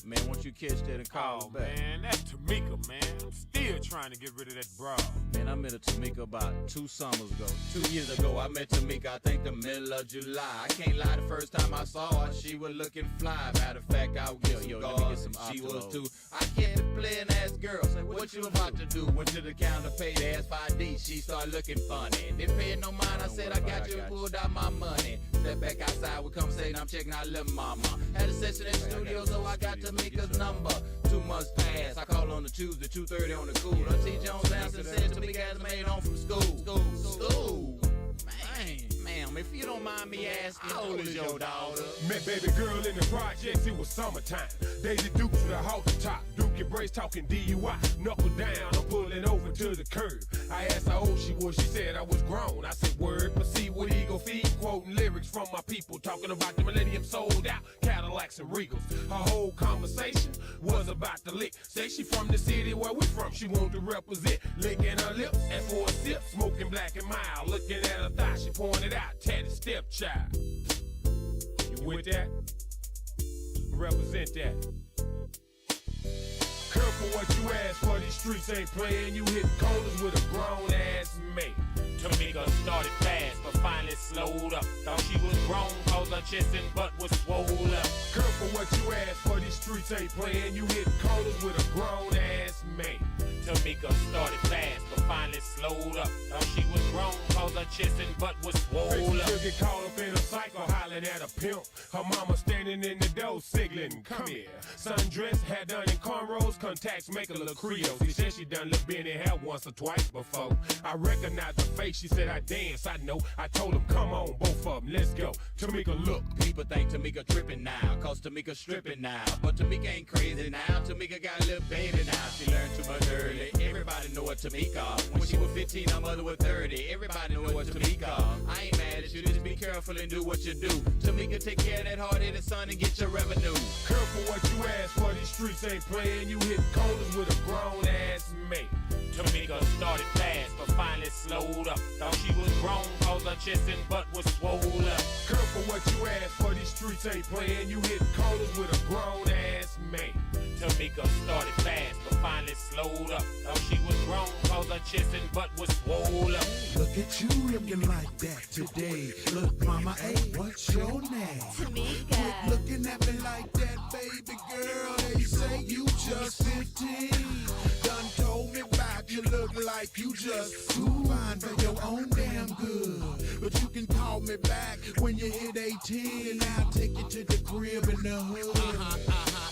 Man, won't you catch that and call us back? Man, that's Tamika, man. I'm still trying to get rid of that broad. Man, I met a Tamika about 2 summers ago. 2 years ago, I met Tamika, I think the middle of July. I can't lie, the first time I saw her, she was looking fly. Matter of fact, I was getting let me get some she was Optimals. too. I kept playing ass girl, say, what you about to do? Went to the counter, paid ass 5D, she started looking funny. Didn't pay no mind, I said, I got you, and pulled out my money. Step back outside, we conversating, I'm checking out little mama. Had a session at the studio, so I got Tamika's number. 2 months passed, I called on the Tuesday, 2:30 on the cool. T. Jones answered, said Tamika has made home from school. School. Ma'am, if you don't mind me asking, how old is your daughter? Met baby girl in the projects, it was summertime. Daisy Dukes with a halter top. Duke your brace talking DUI. Knuckle down, I'm pulling over to the curb. I asked how old she was, she said I was grown. I said word, proceed with ego feed. Quoting lyrics from my people, talking about the millennium sold out Cadillacs and Regals. Her whole conversation was about the lick. Say she from the city where we from, she want to represent. Licking her lips, and for a sip, smoking black and mild. Looking at her thigh, she pointed out, tatted stepchild. You with that? Represent that. Careful what you ask for, these streets ain't playing. You hit corners with a grown ass mate. Tamika started fast, but finally slowed up. Thought she was grown, cause her chest and butt was swole up. Careful what you ask for, these streets ain't playing. You hit corners with a grown ass mate. Tamika started fast, but finally slowed up. Thought she was grown, cause her chest and butt was swole up. She'll get caught up in a cycle, hollering at a pimp. Her mama standing in the door, signaling, come here. Sundress, hair done in cornrows, contacts make her look Creole. She said she done look Benny hair once or twice before. I recognized her face, she said I dance, I know. I told him, come on, both of them, let's go. Tamika, look. People think Tamika tripping now, cause Tamika stripping now. But Tamika ain't crazy now, Tamika got a little baby now. She learned too much early. Everybody know what Tamika. When she was 15, her mother was 30. Everybody know what Tamika. I ain't mad at you, just be careful and do what you do. Tamika, take care of that hard-headed son and get your revenue. Careful what you ask for, these streets ain't playing. You hit corners with a grown ass mate. Tamika started fast, but finally slowed up. Thought she was grown, cause her chest and butt was swole up. Careful what you ask for, these streets ain't playing. You hit corners with a grown ass mate. Tamika started fast, but finally slowed up. Thought she was grown, cause her chest and butt was swole up. Look at you looking like that today. Look, mama, hey, what's your name? Tamika. Quit looking at me like that, baby girl. They say you just 15. Done told me back, you look like you just too fine for your own damn good. But you can call me back when you hit 18, and I'll take you to the crib in the hood.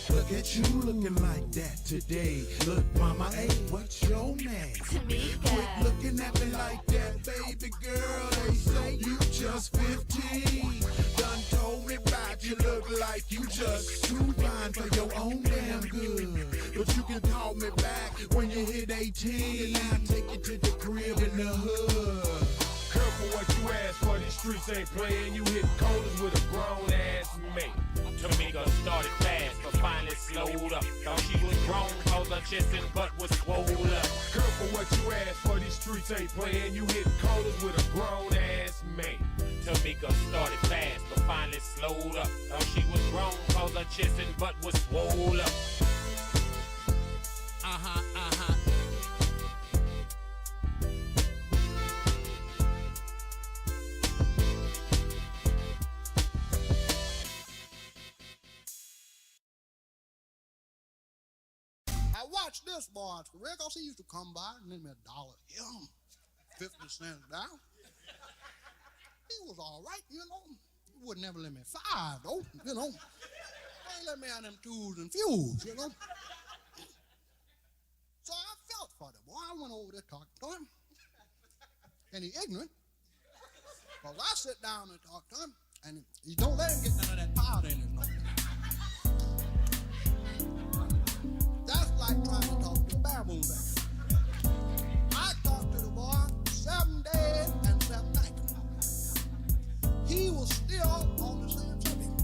Look at you looking like that today. Look, mama, hey, what's your name? Tamika. Quit looking at me like that, baby girl. They say you just 15. Done told me about you look like you just too fine for your own damn good. But you can call me back when you hit 18, and I'll take you to the crib in the hood. Careful what you ask for, these streets ain't playing. You hit corners with a grown ass mate. Tamika started fast, but finally slowed up. Thought she was grown, cause her chest and butt was swole up. Careful what you ask for, these streets ain't playing. You hit corners with a grown ass mate. Tamika started fast, but finally slowed up. Thought she was grown, cause her chest and butt was swole up. I watched this boy, Rick. He used to come by and lend me $1 here, 50 cents down. He was all right, you know. He would never let me 5, though, you know. He let me have them twos and fews, you know. So I felt for the boy. I went over there talking to him. And he ignorant. Because I sit down and talk to him, and you don't let him get none of that powder in his nose. That's like trying to talk to a baboon back. I talked to the boy 7 days and 7 nights. He was still on the same subject.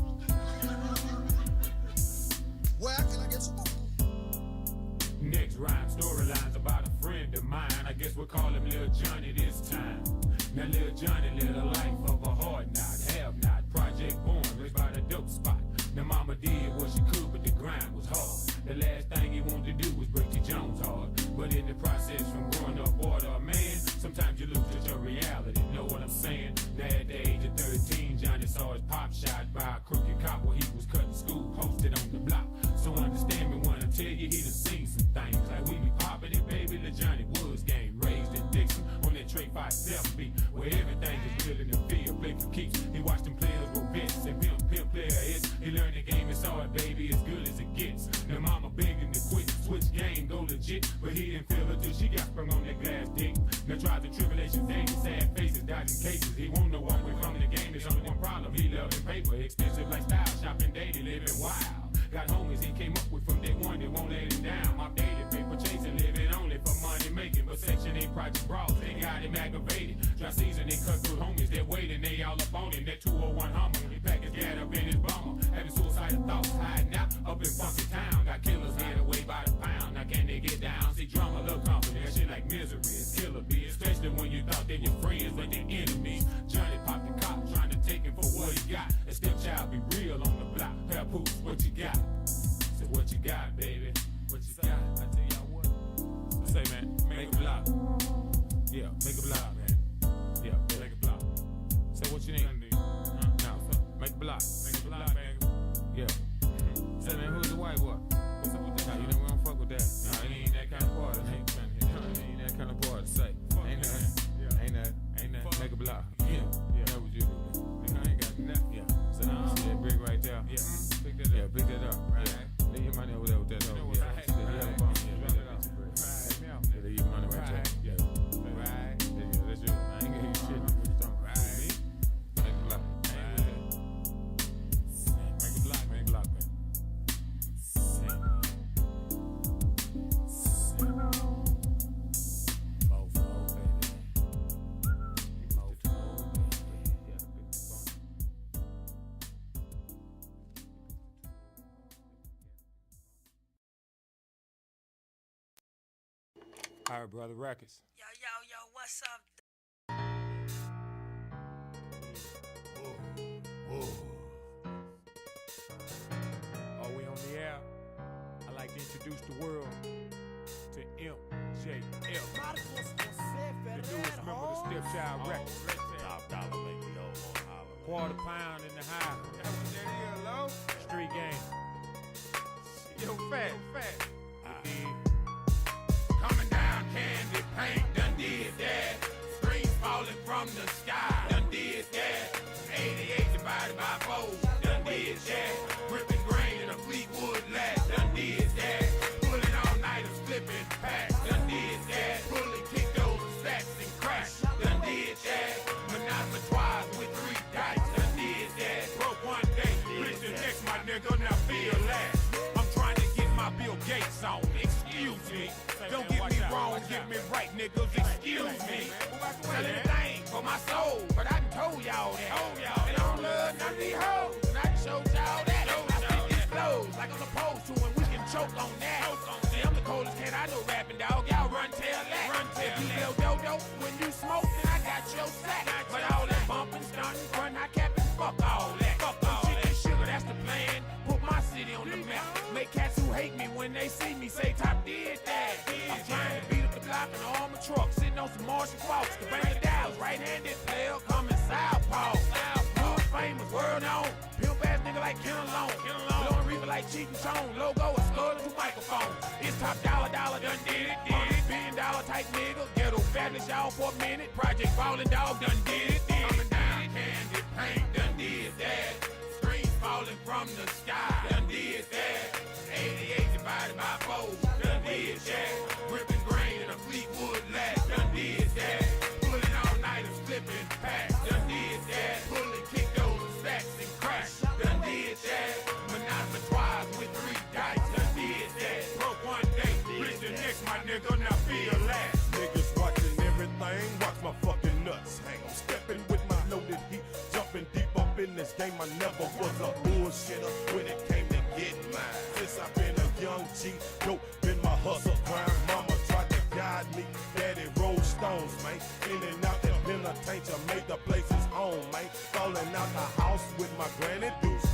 Where can I get some more? Next rhyme storyline's about a friend of mine. I guess we'll call him Lil Johnny this time. Now Lil Johnny lived a life of a hard knot, have not. Project born, raised by the dope spot. Now mama did what she could, but the grind was hard. The last thing he wanted to do was break your Jones heart. But in the process from growing up order, man, sometimes you lose just your reality. Know what I'm saying? Now at the age of 13, Johnny saw his pop shot by a crooked cop while he was cutting school, posted on the block. So understand me when I tell you he done seen some things. Like we be popping it, baby, the Johnny Woods game. Raised in Dixon on that Trey 5-7 beat, where everything is real in the field. Play for keeps. He watched them players roll bits and pimp player hits. He learned the game and saw it, baby, as good as it gets. Now mama begging to quit, switch game, go legit. But he didn't feel it till she got sprung on that glass dick. Now trials and tribulations, danger, sad faces, dodging cases. He won't know why we're from the game. There's only one problem, he loving paper. Expensive lifestyle, shopping daily, living wild. Got homies he came up with from day one that won't let him down. My daily paper chasing, living only for money making. But Section 8 project brawls, they got him aggravated. Dry season, they cut through homies, they're waiting, they all up on him. That 201 Hummer, he packed his gat up in his bummer. Having suicidal thoughts, hiding out up in funky town. Got killers head away by the pound. Now can they get down? See drama, look company, that shit like misery. It's killer bee, especially when you thought they your friends, but they're enemies. Johnny popped the cop, trying to take him for what he got. A stepchild be real on the block. Papoose, what you got? Say what you got, baby. What you got? I tell y'all what. Say, man, make a block. Yeah, make a block, man. Yeah, make a block. Say what you need. No, make a block. Make a block, man. Yeah. Say, man, who's the white boy? What's up with that? Nah, you know we don't fuck with that. Nah, it ain't that kind of party. It ain't that kind of party. Say, ain't that. Make a block. Yeah. That's what you do. I ain't got nothing. Yeah. So now see that brick right there. Yeah. Pick that up. Yeah, pick that up. Right. Leave your money over there with that hoe. Yeah. See that yellow bone. Yeah, pick that bitch. Yeah, leave your money right there. Yeah. Right. Yeah, that's you. I ain't gonna hear you shit. What you talking about? Me? Make a block. Make a block, man. Make a block, man. All right, brother, Records. Yo, what's up? Are we on the air? I'd like to introduce the world to MJF, the newest member of the Stepchild Records. Top dollar make me old on holler. Quarter pound in the high. Street game. Yo, fat. Coming down, candy paint, done did that. Screens falling from the sky, done did that. 88 divided by 4, done did that. Gripping grain in a Fleetwood lat, done did that. Pulling all nighters, flipping packs, done did that. Pulling kick those stacks and crack, done did that. Monopolize with 3 dice, done did that. Broke one day, rich the next, my nigga, now feel that. I'm trying to get my Bill Gates on, excuse me. Don't get me wrong, get me right, niggas, excuse me. Sell anything for my soul, but I done told y'all that. They don't love none of these hoes, and I done showed y'all that. I spit these flows like I'm supposed to, and we can choke on that. See, I'm the coldest cat I know rapping, dog. Y'all run, tell that. If you sell dodo when you smoke, then I got your sack. But all that bumping, stunting, run, I capping, fuck all that. Chicken sugar, that's the plan. Put my city on the map. Make cats who hate me when they see me say Top did that. I'm trying to beat up the block in an armored truck, sitting on some Martian Fox. The bang of Dow's right-handed player coming southpaw. World famous, world known. Pimp ass nigga like Ken Alone. Blowing reaper like Cheatin' Chone. Logo is skull to microphone. It's top dollar, done did it. $1 billion type nigga. Ghetto fabulous y'all for a minute. Project Falling Dog done did it. Coming down, candy paint done did that. Screens falling from the sky done did that. 88 divided by 4 done did that. Gripping grain in a Fleetwood lat done did that. Pulling all nighters, flipping packs done did that. Pulling kick those stacks and crack done did that. Monopolize with 3 dice done did that. Broke one day, rich the next, my nigga, now feel that. Niggas watching everything, watch my fucking nuts hang. I'm stepping with my loaded heat, jumping deep up in this game. I never was a bullshitter when it came to getting mine. Since I've been a young G, dope been my hustle grind. Mama tried to guide me, daddy rolled stones, man. In and out that penitentiary, made the places home, man. Falling out the house with my granny deuce.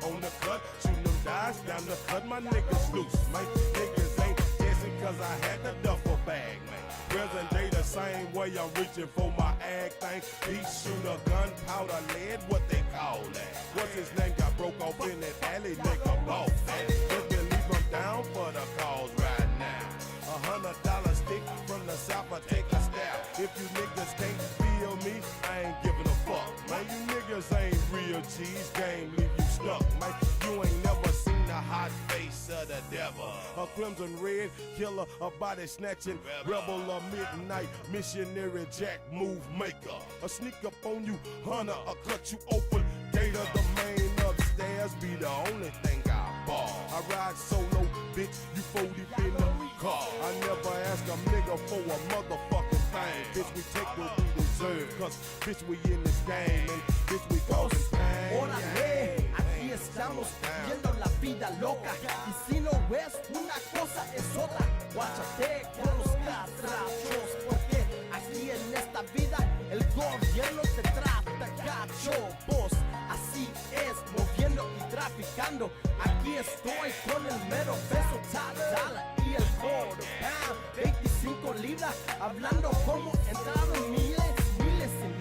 On the cut, shooting them dice down the cut, let my niggas loose, man. Niggas ain't guessing cause I had the duffel bag, man. Present day the same way I'm reaching for my ag thing. Heat shooter, gunpowder, lead, what they call that? What's his name? Got broke off in that alley, nigga, boss. Just believe I'm down for the cause right now. $100 stick from the south, I take a stab. If you niggas can't feel me, I ain't giving a fuck. Man, you niggas ain't real G's, game leave you stuck. Man, you ain't never seen the hot face of the devil. A crimson red killer, a body snatching rebel, a midnight missionary jack move maker. A sneak up on you, hunter, a cut you open. Gator, the main upstairs, be the only thing I bar. I ride solo, bitch, you 40 in the car. I never ask a nigga for a motherfucking thing. Bitch, we take what we deserve, cause bitch, we in this game, and bitch, we causing pain. Órale, aquí estamos viendo la vida loca. Y si no ves una cosa es otra. Guáchate con los catrachos, porque aquí en esta vida el gobierno te trata gacho. Vos, así es, moviendo y traficando. Aquí estoy con el mero peso, tal, y el quarter pound, 25 libras, hablando como entraron miles y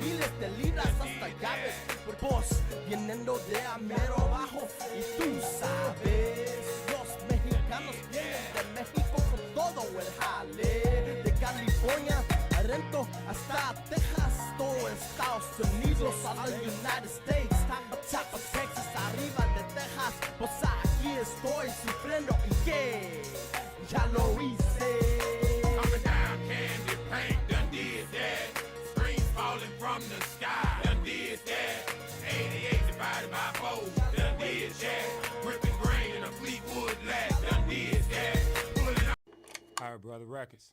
miles de libras hasta llaves. Por vos, viniendo de a mero abajo, y tú sabes, los mexicanos vienen de México con todo el jale. De California a Rento hasta Texas, todo Estados Unidos, a los United States, Chapa, Texas, arriba de Texas. Pues aquí estoy sufriendo y que ya lo hice. Coming down candy paint, done did that. Screens falling from the sky, done did that. 88 divided by 4, done did that. Gripping grain in a Fleetwood lat, done did that. Pulling out. All right, brother, records.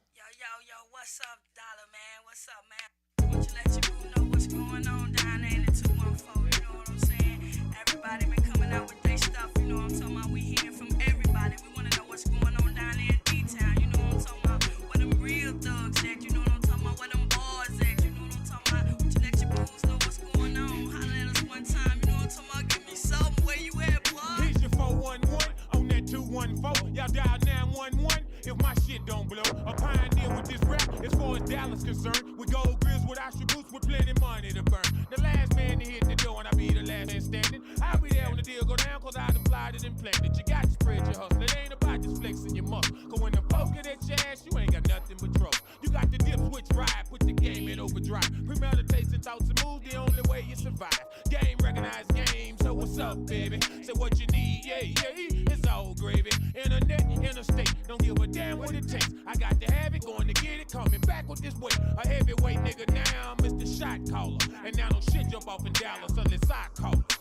Yo, what's up, Dollar Man? What's up, man? Want you let your crew know what's going on down there in the 214, you know what I'm saying? Everybody been coming out with their stuff, you know what I'm talking about? We hearing from everybody. We want to know what's going on down there in D-Town, you know what I'm talking about? Where them real thugs at, you know what I'm talking about? Where them boys at, you know what I'm talking about? Want you let your crews know what's going on? Holler at us one time, you know what I'm talking about? Give me something, where you at, boy? Here's your 411 on that 214. Y'all dial 911 if my shit don't blow. A pioneer with this rap as far as Dallas concerned. With gold grills, with attributes, with plenty money to burn. The last man to hit the door and I'll be the last man standing. I'll be there when the deal go down cause I done applied it and planned it. You got to spread your hustle. It ain't about just flexing your muscle. Cause when the folks get at your ass, you ain't got nothing but trouble. You got the dip switch ride, put the game in overdrive. Premeditation thoughts and moves, the only way you survive. Game recognize game, so what's up, baby? Say what you need, yeah, it's all gravy. Internet, interstate, don't give a damn what it takes. I got to have it, going to get it, coming back with this weight. A heavyweight nigga now, Mr. Shot Caller. And now don't shit jump off in Dallas unless I call it.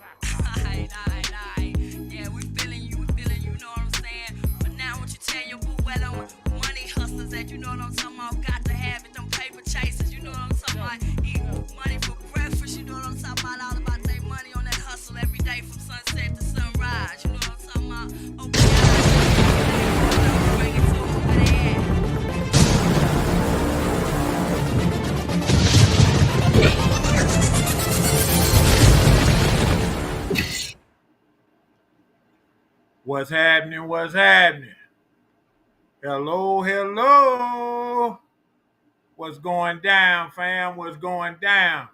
Aight. Yeah, we feeling you, you know what I'm saying? But now what you tell your boo, well, I'm money hustlers that, you know what I'm talking about? Got to have it, them paper chasers, you know what I'm talking about? Eat money for breakfast, you know what I'm talking about? All about their money on that hustle every day from sunset to sunrise, you know what I'm talking about? Open your eyes, bring it to them, where they at? What's happening? What's happening? Hello. What's going down, fam? What's going down?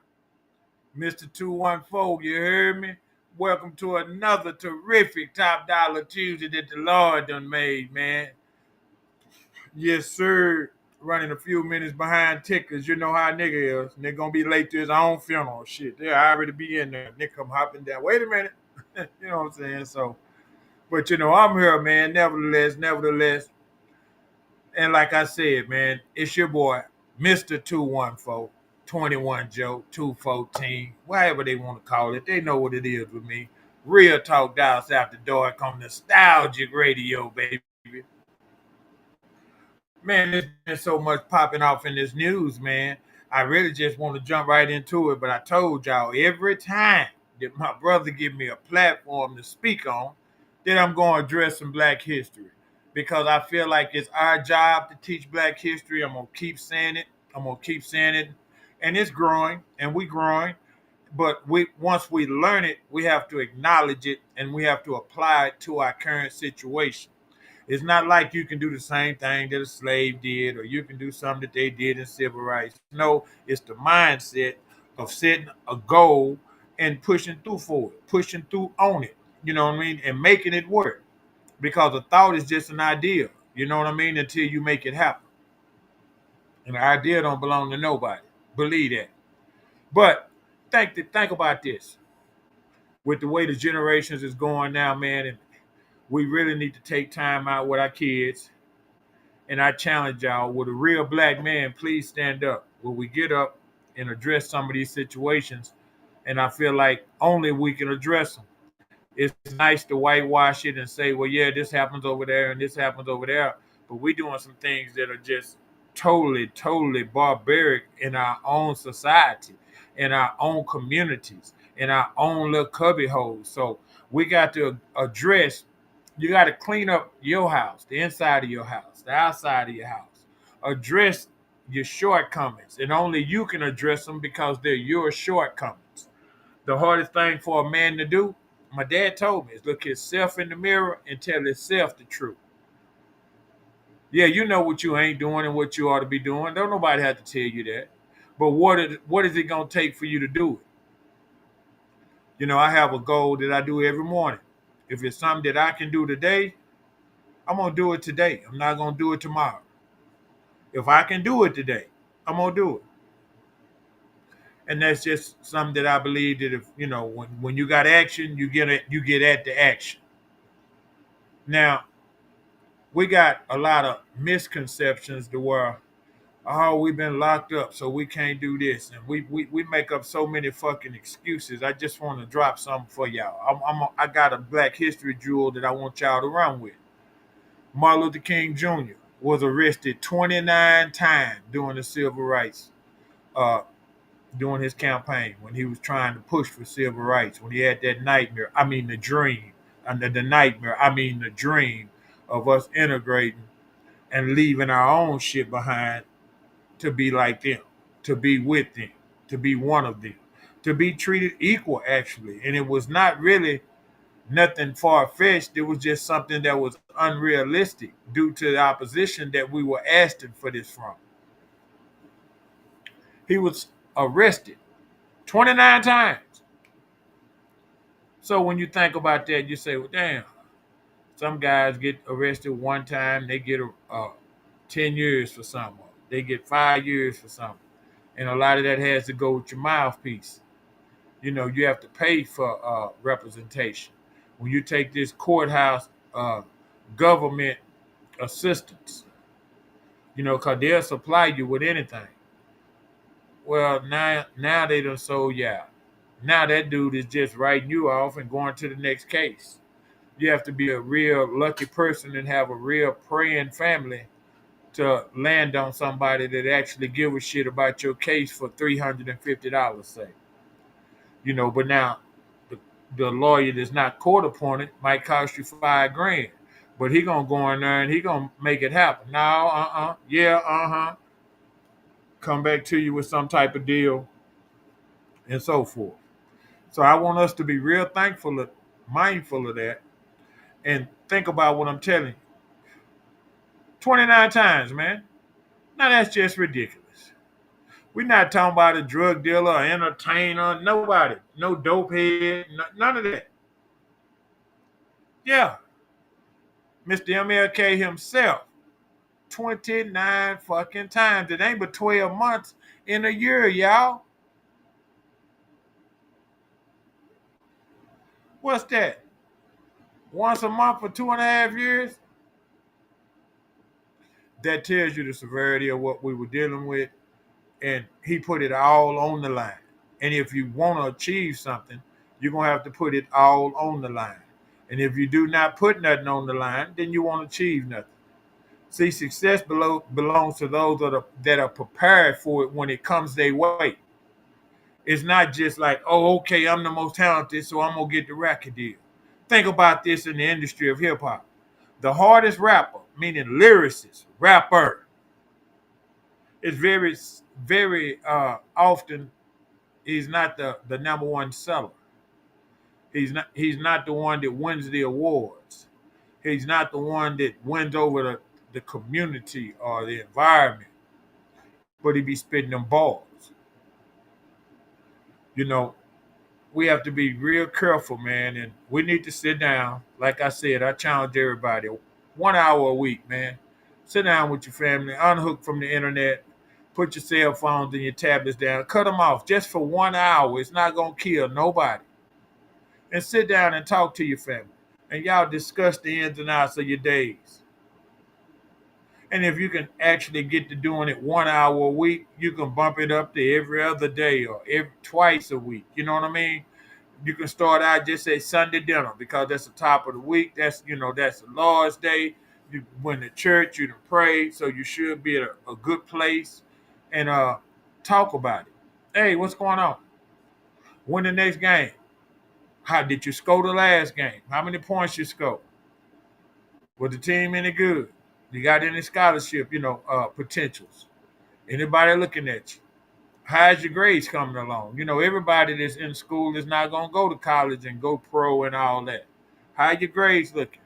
Mr. 214, you heard me? Welcome to another terrific Top Dollar Tuesday that the Lord done made, man. Yes, sir. Running a few minutes behind tickers. You know how nigga is. Nigga gonna be late to his own funeral. Shit, they'll already be in there. Nigga come hopping down. Wait a minute. You know what I'm saying? So, but you know, I'm here, man. Nevertheless. And like I said, man, it's your boy, Mr. 214, 21 Joe, 214, whatever they want to call it. They know what it is with me. Real talk Dallas after dark on nostalgic radio, baby. Man, there's been so much popping off in this news, man. I really just want to jump right into it, but I told y'all every time that my brother give me a platform to speak on, that I'm going to address some Black history. Because I feel like it's our job to teach Black history. I'm going to keep saying it. And it's growing, and we growing. But once we learn it, we have to acknowledge it and we have to apply it to our current situation. It's not like you can do the same thing that a slave did or you can do something that they did in civil rights. No, it's the mindset of setting a goal and pushing through for it, pushing through on it, you know what I mean, and making it work. Because a thought is just an idea, you know what I mean, until you make it happen. And the idea don't belong to nobody. Believe that. But think about this. With the way the generations is going now, man, and we really need to take time out with our kids. And I challenge y'all, with a real black man, please stand up. Will we get up and address some of these situations? And I feel like only we can address them. It's nice to whitewash it and say, well, yeah, this happens over there and this happens over there. But we're doing some things that are just totally barbaric in our own society, in our own communities, in our own little cubby holes. So we got to address, you got to clean up your house, the inside of your house, the outside of your house. Address your shortcomings. And only you can address them because they're your shortcomings. The hardest thing for a man to do, my dad told me, is look himself in the mirror and tell himself the truth. Yeah, you know what you ain't doing and what you ought to be doing. Don't nobody have to tell you that. But what is it gonna take for you to do it? You know, I have a goal that I do every morning. If it's something that I can do today, I'm gonna do it today. I'm not gonna do it tomorrow. If I can do it today, I'm gonna do it. And that's just something that I believe that if when you got action, you get at the action. Now, we got a lot of misconceptions to where, oh, we've been locked up, so we can't do this. And we make up so many fucking excuses. I just want to drop something for y'all. I got a black history jewel that I want y'all to run with. Martin Luther King Jr. was arrested 29 times during the civil rights, uh, during his campaign when he was trying to push for civil rights, when he had that nightmare, I mean the dream, and the nightmare, I mean the dream of us integrating and leaving our own shit behind to be like them, to be with them, to be one of them, to be treated equal, actually. And it was not really nothing far-fetched. It was just something that was unrealistic due to the opposition that we were asking for this from. He was arrested 29 times. So when you think about that, you say, well, damn, some guys get arrested one time, they get 10 years for something. They get 5 years for something. And a lot of that has to go with your mouthpiece. You know, you have to pay for representation. When you take this courthouse government assistance, because they'll supply you with anything. Well, now they done sold you out. Now that dude is just writing you off and going to the next case. You have to be a real lucky person and have a real praying family to land on somebody that actually give a shit about your case for $350, say. But now the lawyer that's not court appointed might cost you $5,000. But he gonna go in there and he gonna make it happen. No, yeah, come back to you with some type of deal and so forth. So I want us to be real mindful of that, and think about what I'm telling you. 29 times, man. Now that's just ridiculous. We're not talking about a drug dealer, or entertainer, nobody, no dope head, none of that. Yeah, Mr. MLK himself, 29 fucking times. It ain't but 12 months in a year, y'all. What's that? Once a month for 2.5 years? That tells you the severity of what we were dealing with. And he put it all on the line. And if you want to achieve something, you're going to have to put it all on the line. And if you do not put nothing on the line, then you won't achieve nothing. See, success belongs to those that are prepared for it when it comes their way. It's not just like, oh, okay, I'm the most talented, so I'm going to get the record deal. Think about this in the industry of hip hop. The hardest rapper, meaning lyricist, rapper, is very, very often He's not the number one seller. He's not the one that wins the awards. He's not the one that wins over the community or the environment, but he be spitting them balls. You know, we have to be real careful, man, and we need to sit down. Like I said, I challenge everybody 1 hour a week, man. Sit down with your family, unhook from the internet, put your cell phones and your tablets down, cut them off just for 1 hour. It's not gonna kill nobody. And sit down and talk to your family. And y'all discuss the ins and outs of your days. And if you can actually get to doing it 1 hour a week, you can bump it up to every other day or twice a week. You know what I mean? You can start out just say Sunday dinner because that's the top of the week. That's the Lord's Day. You went to church, you done prayed, so you should be at a good place and talk about it. Hey, what's going on? Win the next game. How did you score the last game? How many points you score? Was the team any good? You got any scholarship, potentials? Anybody looking at you? How's your grades coming along? Everybody that's in school is not gonna go to college and go pro and all that. How your grades looking?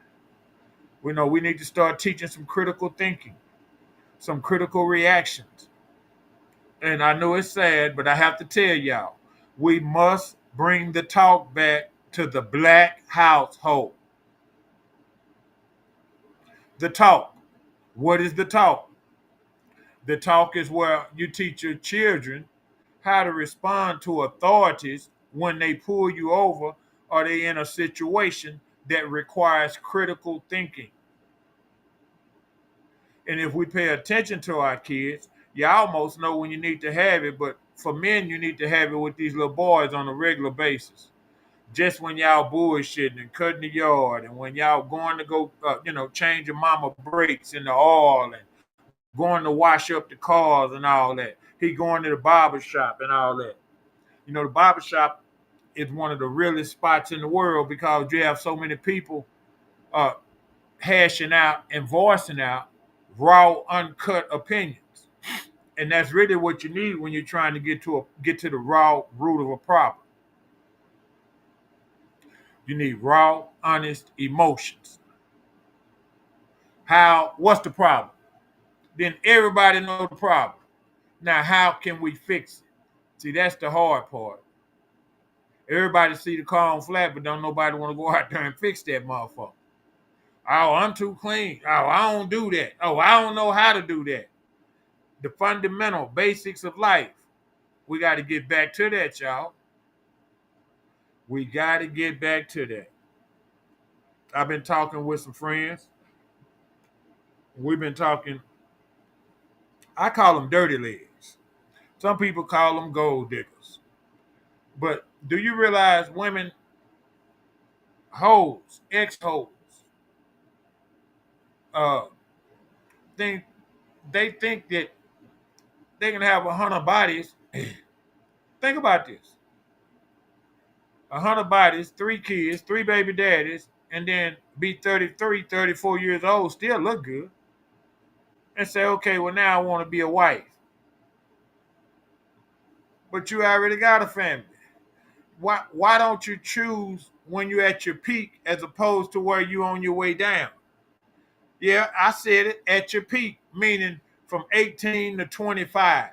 We know we need to start teaching some critical thinking, some critical reactions. And I know it's sad, but I have to tell y'all, we must bring the talk back to the black household. The talk. What is the talk? The talk is where you teach your children how to respond to authorities when they pull you over or they in a situation that requires critical thinking. And if we pay attention to our kids, you almost know when you need to have it, but for men, you need to have it with these little boys on a regular basis. Just when y'all bullshitting and cutting the yard, and when y'all going to go, change your mama brakes in the oil, and going to wash up the cars and all that. He going to the barber shop and all that. The barber shop is one of the realest spots in the world because you have so many people uh, hashing out and voicing out raw, uncut opinions, and that's really what you need when you're trying to get to the raw root of a problem. You need raw, honest emotions. What's the problem? Then everybody know the problem. Now, how can we fix it? See, that's the hard part. Everybody see the car on flat, but don't nobody want to go out there and fix that motherfucker. Oh, I'm too clean. Oh, I don't do that. Oh, I don't know how to do that. The fundamental basics of life. We got to get back to that, y'all. We got to get back to that. I've been talking with some friends. We've been talking. I call them dirty legs. Some people call them gold diggers. But do you realize women, hoes, ex-hoes, uh, think they think that they can have 100 bodies. Think about this: 100 bodies, 3 kids, 3 baby daddies, and then be 33, 34 years old, still look good, and say, okay, well now I want to be a wife, but you already got a family. Why don't you choose when you're at your peak as opposed to where you on your way down? Yeah, I said it, at your peak, meaning from 18 to 25.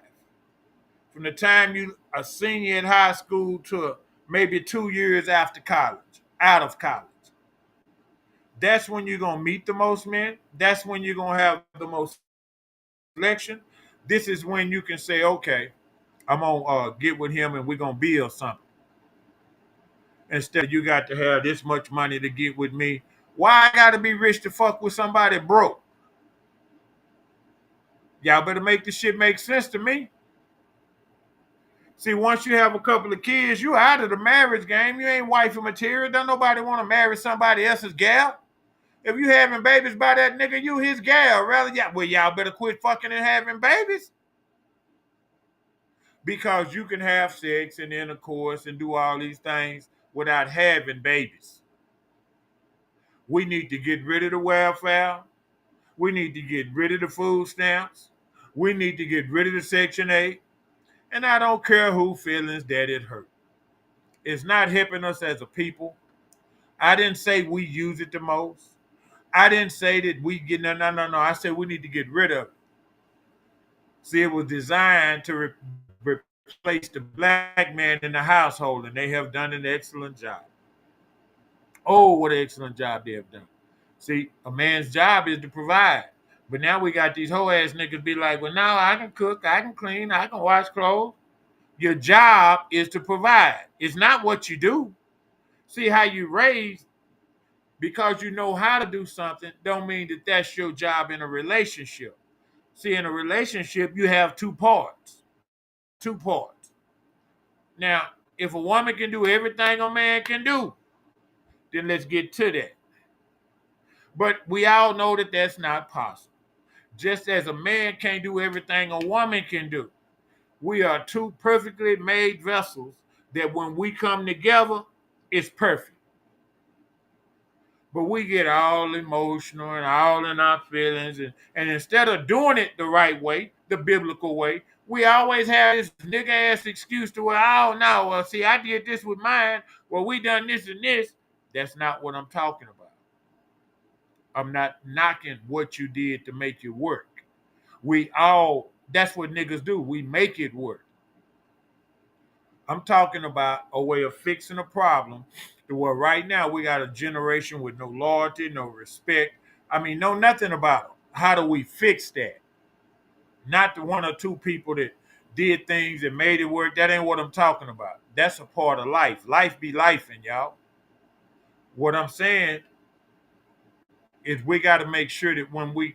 From the time you a senior in high school to maybe 2 years after college, out of college. That's when you're gonna meet the most men. That's when you're gonna have the most selection. This is when you can say, okay, I'm gonna get with him and we're gonna build something. Instead of you got to have this much money to get with me. Why I gotta be rich to fuck with somebody broke? Y'all better make this shit make sense to me. See, once you have a couple of kids, you out of the marriage game. You ain't wifey material. Don't nobody want to marry somebody else's gal. If you having babies by that nigga, you his gal. Rather, y'all better quit fucking and having babies. Because you can have sex and intercourse and do all these things without having babies. We need to get rid of the welfare. We need to get rid of the food stamps. We need to get rid of the Section 8. And I don't care who feelings that it hurt. It's not helping us as a people. I didn't say we use it the most. I didn't say that we get no. I said we need to get rid of it. See, it was designed to replace the black man in the household, and they have done an excellent job. Oh, what an excellent job they have done. See, a man's job is to provide. But now we got these whole ass niggas be like, well, now I can cook, I can clean, I can wash clothes. Your job is to provide. It's not what you do. See how you raise because you know how to do something don't mean that that's your job in a relationship. See, in a relationship, you have two parts. Two parts. Now, if a woman can do everything a man can do, then let's get to that. But we all know that that's not possible. Just as a man can't do everything a woman can do, we are two perfectly made vessels that when we come together, it's perfect. But we get all emotional and all in our feelings. And instead of doing it the right way, the biblical way, we always have this nigga ass excuse to, well, oh no, well, see, I did this with mine. Well, we done this and this. That's not what I'm talking about. I'm not knocking what you did to make it work. That's what niggas do. We make it work. I'm talking about a way of fixing a problem to where right now we got a generation with no loyalty, no respect. I mean, know nothing about them. How do we fix that? Not the one or two people that did things and made it work. That ain't what I'm talking about. That's a part of life. Life be life, and y'all. What I'm saying is we got to make sure that when we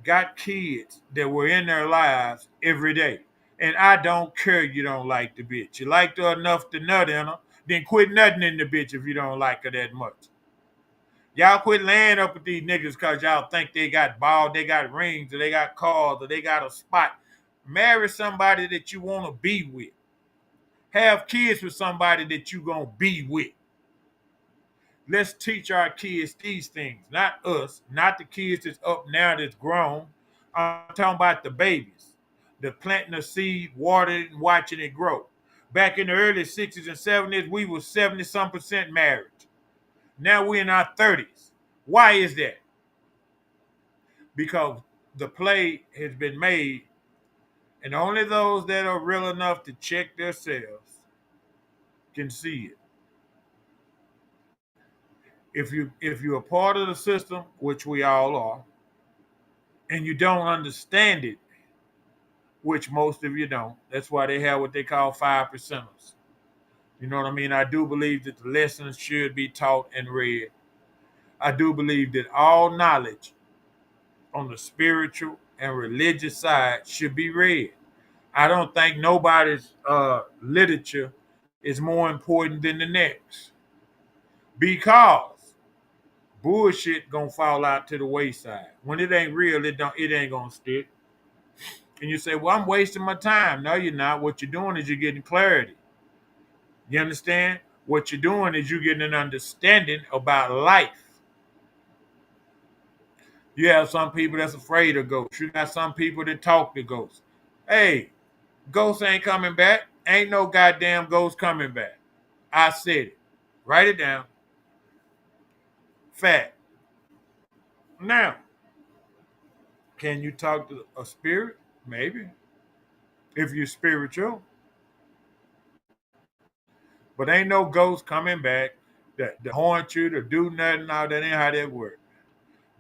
got kids that were in their lives every day. And I don't care you don't like the bitch. You liked her enough to nut in her, then quit nutting in the bitch if you don't like her that much. Y'all quit laying up with these niggas because y'all think they got ball, they got rings, or they got cars, or they got a spot. Marry somebody that you want to be with. Have kids with somebody that you going to be with. Let's teach our kids these things, not us, not the kids that's up now that's grown. I'm talking about the babies, the planting a seed, watering it, and watching it grow. Back in the early 60s and 70s, we were 70-some% marriage. Now we're in our 30s. Why is that? Because the play has been made, and only those that are real enough to check themselves can see it. If you're a part of the system, which we all are, and you don't understand it, which most of you don't. That's why they have what they call 5%ers. You know what I mean? I do believe that the lessons should be taught and read. I do believe that all knowledge on the spiritual and religious side should be read. I don't think nobody's literature is more important than the next because bullshit gonna fall out to the wayside. When it ain't real, it ain't gonna stick. And you say, well, I'm wasting my time. No, you're not. What you're doing is you're getting clarity. You understand? What you're doing is you're getting an understanding about life. You have some people that's afraid of ghosts. You got some people that talk to ghosts. Hey, ghosts ain't coming back. Ain't no goddamn ghost coming back. I said it. Write it down. Fact. Now, can you talk to a spirit? Maybe. If you're spiritual. But ain't no ghost coming back that haunt you, to do nothing. No, that ain't how that works.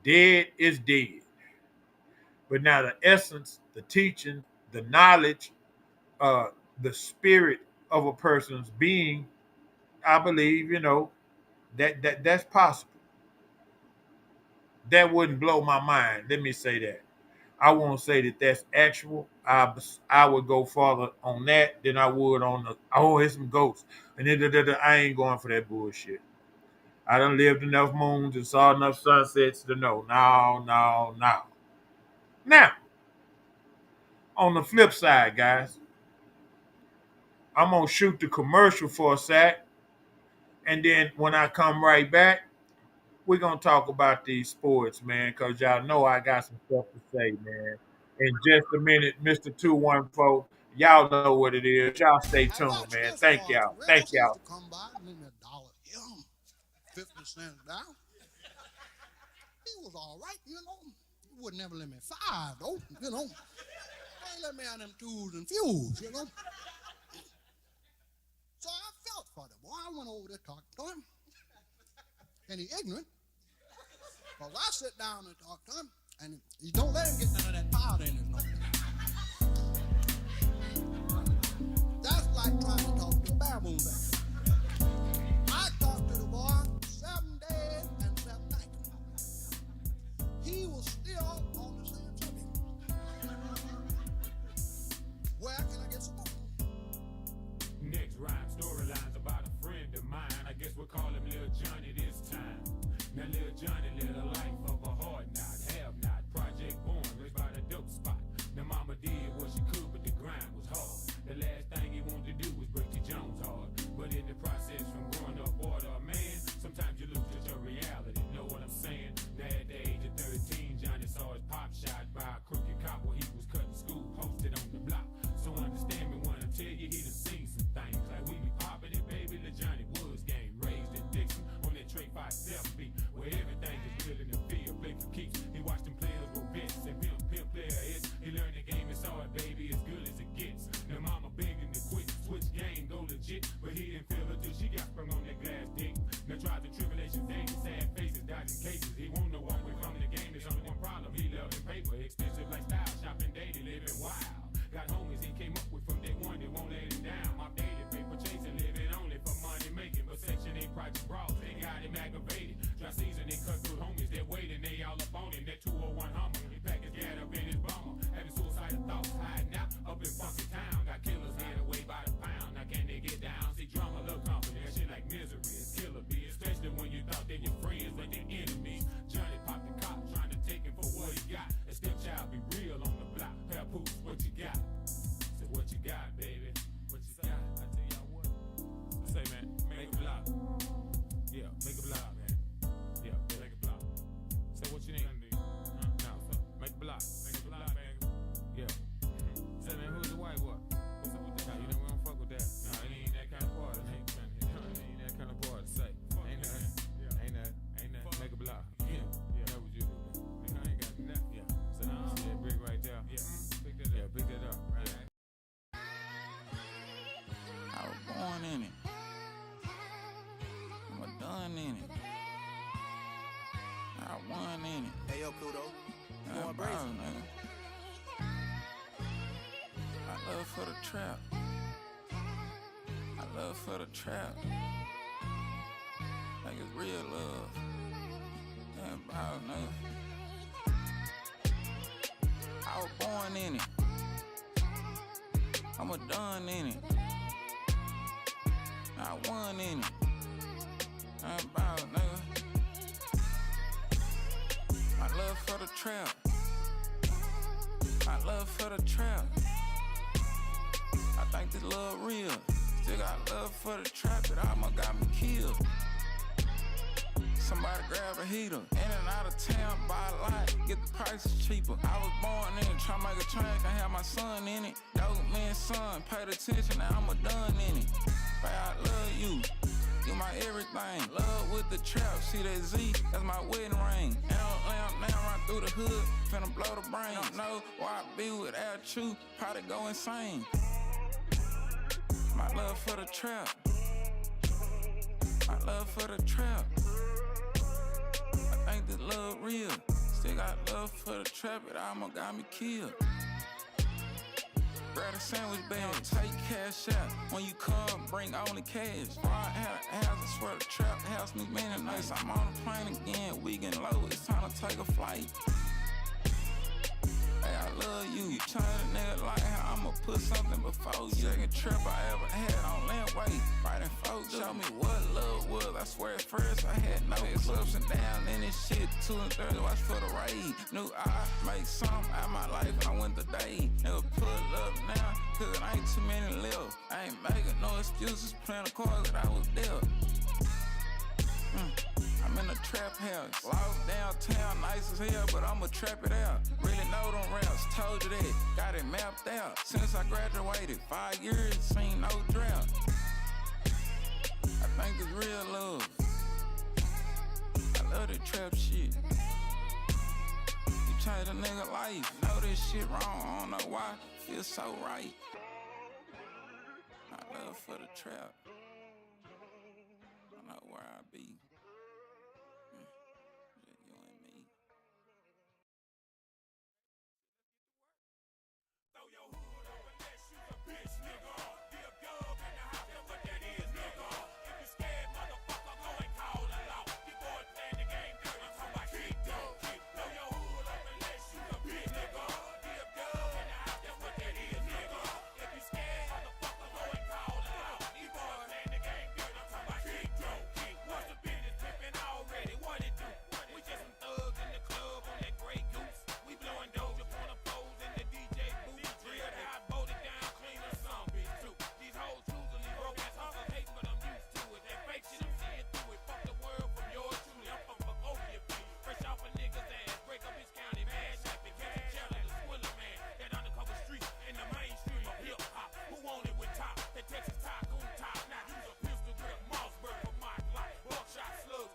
Dead is dead. But now the essence, the teaching, the knowledge, uh, the spirit of a person's being, I believe, that's possible. That wouldn't blow my mind. Let me say that. I won't say that that's actual. I would go farther on that than I would on it's some ghosts. And I ain't going for that bullshit. I done lived enough moons and saw enough sunsets to know. No, no, no. Now, on the flip side, guys, I'm going to shoot the commercial for a sec. And then when I come right back, we're going to talk about these sports, man, because y'all know I got some stuff to say, man. In just a minute, Mr. 214, Y'all know what it is. Y'all stay I tuned, watched man. this Thank once. y'all. Rick Thank used to y'all. come by and lend me $1 here, 50 cents down. He was all right, you know. He wouldn't never let me 5 though, you know. He let me have them twos and fews, you know. So I felt for the boy. I went over there talking to him. And he ignorant. Because I sit down and talk to him, and he don't let him get none of that powder in his nose. That's like trying to talk to a baboon bear. I talked to the boy 7 days and 7 nights. He was still on the same subject. Where can I get some more? Next rhyme, storylines about a friend of mine. I guess we'll call him Lil Johnny this time. Now Lil Johnny lived a life of a hard knot, have not. Project born, raised by the dope spot. Now mama did what she could, but the grind was hard. The last thing he wanted to do was break the Jones hard. But in the process from growing up order, man, sometimes you lose your reality. Know what I'm saying? Now at the age of 13, Johnny saw his pop shot by a crooked cop while he was cutting school, posted on the block. So understand me when I tell you he done seen some things. Like we be popping it, baby, the Johnny Woods game. Raised in Dixon on that Trey 5-7 beat, where everything is real in the field, play for keeps. He watched them players go bits and pimp player is. He learned the game, it's hard, baby, as good as it gets. Now mama begging to quit, switch game, go legit. But he didn't feel it till she got sprung on that glass dick. Now trials and tribulations, days, sad faces, dodging cases. He won't know walk away from the game, there's only one problem. He loving paper, expensive lifestyle, shopping daily, living wild. Got homies he came up with from day one, they won't let him down. My daily paper chasing, living only for money making. But Section 8 project brawls, they got him aggravated. Dry season, they cut through homies, they're waiting, they all up on him. That 201 Hummer, he packed his gat up in his bomber. Having suicidal thoughts, hiding out up in funky town. Got killers hand away by the pound. Now can they get down? See drama, look company, that shit like misery. It's killer bee, especially when you thought they were friends, but they're enemies. Johnny popped the cop, trying to take him for what he got. A stepchild be real on the block. Papoose, what you got? Say what you got, baby. What you got? I tell y'all what. Say, man, make a block. Yeah, make a block, man. Yeah, make a block. Say what you need. No, make a block. Make a block, man. Yeah. Say, man, who's the white boy? What's up with that? Nah, you know we don't fuck with that. Nah, it ain't that kind of party. It ain't that kind of party. Say, ain't that. Make a block. Yeah. That was you. Nigga, I ain't got nothing. Yeah. So you see that brick right there? Yeah. Pick that up. Yeah, pick that up. Right. I was born in it. I'm done in it. I won in it. Hey, yo, Pluto. You going Bro, brazen? nigga. I love for the trap. I love for the trap. Like it's real love. Damn, bro, nigga. I was born in it. I'm a done in it. I won in it. I'm about, nigga. I love for the trap. I love for the trap. I think this love real. Still got love for the trap that almost got me killed. Somebody grab a heater. In and out of town, buy a lot, get the prices cheaper. I was born in it, try to make a change, can have my son in it. Dope man, son, paid attention, now I'm a done in it. But I love you, you my everything. Love with the trap, see that Z, that's my wedding ring. Lamp now run through the hood, finna blow the brain. Don't know why I be without you, probably go insane. My love for the trap. My love for the trap. I think this love real. Still got love for the trap, it almost got me killed. Grab a sandwich bag, take cash out. When you come, bring only cash. Before I had a house, I swear the trap house me many nights. I'm on the plane again, we getting low, it's time to take a flight. Hey, I love you. You trying to nigga like how I'ma put something before you. Second trip I ever had on land weight. Riding folks, show me what love was. I swear at first I had no ups and downs in this shit. 2 and 30, watch for the raid. Knew I make something out of my life and I went the day. Never pull up now, cause it ain't too many left. I ain't making no excuses, playing the cards that I was dealt. I'm in a trap house, locked downtown, nice as hell, but I'ma trap it out. Really know wrote on raps, told you that, got it mapped out. Since I graduated, 5 years, seen no drought. I think it's real love. I love that trap shit. You change a nigga life, know this shit wrong, I don't know why, it's so right. My love for the trap, I know where I be. Just you and me. Throw your hood up unless you a bitch, nigga. Dip dub in the house, that's what that is, nigga. If you scared, motherfucker, go and call the law. These boys playing the game dirty, I'm talking about kick dog. Throw your hood up unless you a bitch, nigga. Dip dub in the house, that's what that is, nigga. If you scared, motherfucker, go and call the law. These boys playing the game dirty, I'm talking about kick dog. What's the business pimping already? What it do? We just some thugs in the club on that Grey Goose. We blowing doja on the foes in the DJ booth. Drilled out, bolted down, clean or some bitch too. These hoes usually broke ass hustlers hate, but I'm used to it. That fake shit, I'm seeing through it. Fuck the world from yours truly. I'm from Bagovia, P. Fresh off a nigga's ass, break up his county, bad happy, catch a challenge, the Swiller man. That undercover street in the mainstream of hip hop. Who want it with top? That Texas tycoon top. Now use a pistol grip, Mossberg for my life. Buckshot slugs,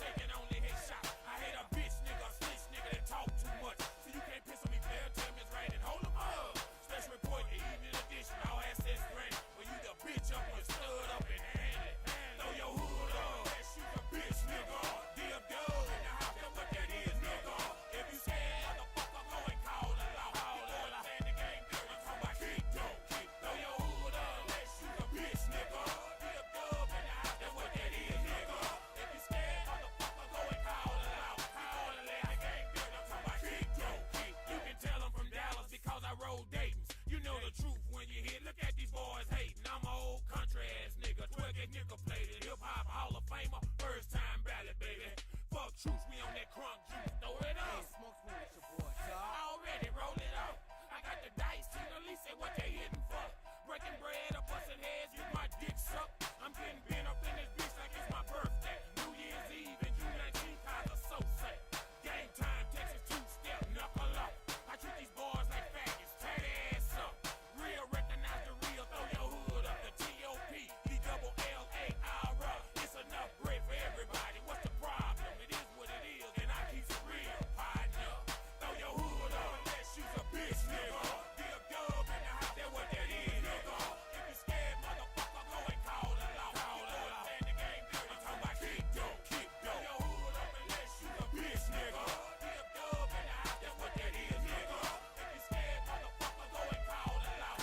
taking only headshots. I hate a bitch nigga, a snitch nigga that talk too much. So you can't piss on me, player. Tell me it's right and hold 'em up. Special report, the evening edition, all assets granted. Well, you the bitch up, you stood up and handed. Throw your hood up, that shoot a bitch nigga. Dip dub in the house, that's what that is, nigga. If you scared, motherfucker, go and call the law. Playing the game dirty, I'm talking about kick dog. Throw your hood up, that shoot a bitch nigga. Dip dub in the house, that's what that is, nigga. If you scared, motherfucker, go and call the law. Playing the game dirty, I'm talking about kick dog. You can tell I'm from Dallas because I roll Dayton's. You know the truth when you hear. Look at these boys hating. I'm an old country ass nigga, 12-gauge nickel plated, hip hop Hall of Famer, first time ballot baby. Fuck truth, we on that crunk juice. Throw it up. Smoke with your boy, Already roll it up. I got the dice. Tina Lee said what they hitting for. Breaking bread or busting heads, get my dick sucked. I'm getting bent up in this bitch like it's my birthday. New Year's Eve and June 19th, cause I so say. Game time, Texas two-step, knuckle up. I treat these boys like faggots, tear their ass up. Real, recognize the real, throw your hood up. The T.O.P., D-double-L-A-R-A. It's enough bread for everybody. What's the problem? It is what it is, and I keep it real, partner. Throw your hood up unless you's a bitch, nigga. Dip dub in the house, that's what that is, nigga. If you scared, motherfucker, go and call the law. Playing the game dirty, I'm talking about kick dog. Throw your hood up unless you's a bitch, nigga. Dip dub in the house, that's what that is, nigga. If you scared, motherfucker, go and call the law.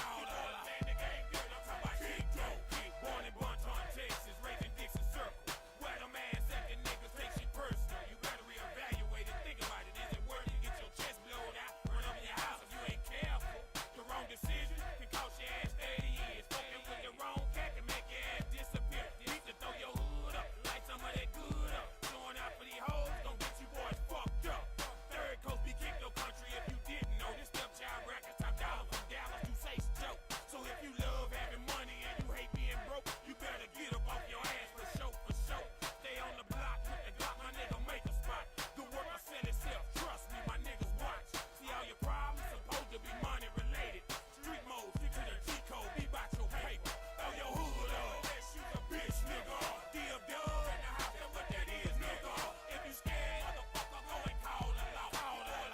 Playing the game dirty, I'm talking about kick dog. Born in Bonton, Texas, raised in Dixon Circle. Where them ass acting niggas take shit personal. You better reevaluate and think about it. Is it worth it to get your chest blowed out? Run up in your house if you ain't careful. The wrong decision can cost your ass 30 years. Fucking with the wrong cat can make your ass disappear. Need to throw your hood up, light some of that good up. Showing out for these hoes, gon' get you boys fucked up. Third coast be kicked no country if you didn't know. This stepchild bracket top dollar from Dallas, you say joke. So if you love having money and you hate being broke, you better get up off your ass for show, for show. Stay on the block with the Glock, my nigga make a spot. Good work will sell itself, trust me, my niggas watch. See all your problems supposed to be money related. Street mode, stick to the G-code, be about your paper. Throw your hood up, unless you a bitch, nigga. Dib dub in the house, that's what that is, nigga. If you scared, motherfucker, go and call the law.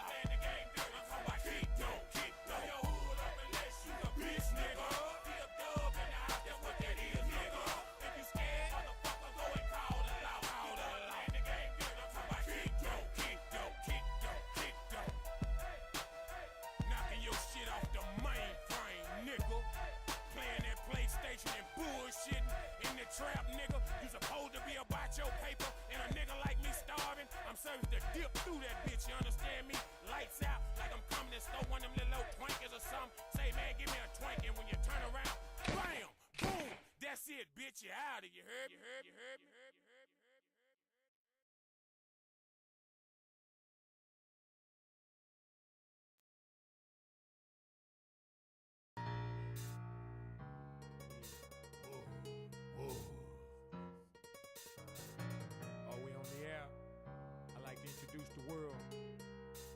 Playing the game dirty, I'm talking about kick dog. Throw your hood up unless you a bitch, nigga. Dib dub in the house, that's what that is, nigga. If you scared, motherfucker, go and call the law. Playing the game dirty, I'm talking about kick dog. Knocking your shit off the mainframe, nigga. Playing that PlayStation and bullshitting in the trap, nigga. You supposed to be about your paper, and a nigga like me starving, I'm serving to dip through that bitch, you understand me? Lights out, like I'm coming to store one of them little old Twinkies or something. Say, man, give me a Twinkie, and when you turn around, bam, boom, that's it, bitch, you out of it, you heard? Are we on the air? I'd like to introduce the world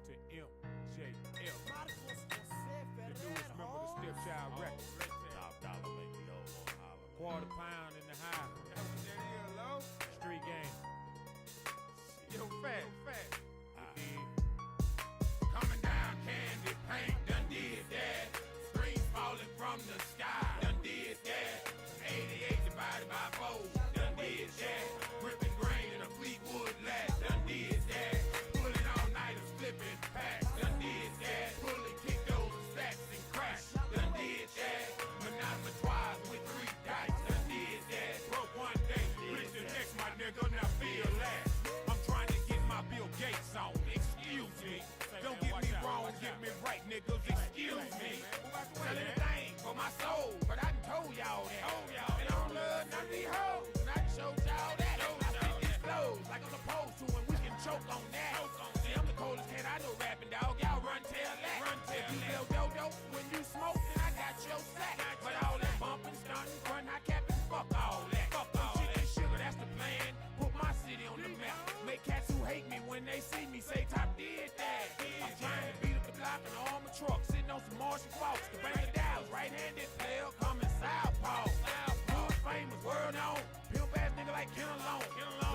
to MJ. my soul, but I done told y'all that. And I don't love none of these hoes, and I done showed y'all that. I spit these flows like I'm supposed to, and we can choke on that. See, I'm the coldest cat I know rapping, dog. Y'all run tell that. If you sell dodo when you smoke, then I got your sack. But all that bumping, stunting, front, I capping, fuck all that. Chicken sugar, that's the plan. Put my city on the map. Make cats who hate me when they see me say Top did that. I'm trying to beat up the block in an armored truck, sitting on some Martian Fox. The bank of Dow's right-handed player coming southpaw. Good famous, world known. Pimp ass nigga like Ken Alone.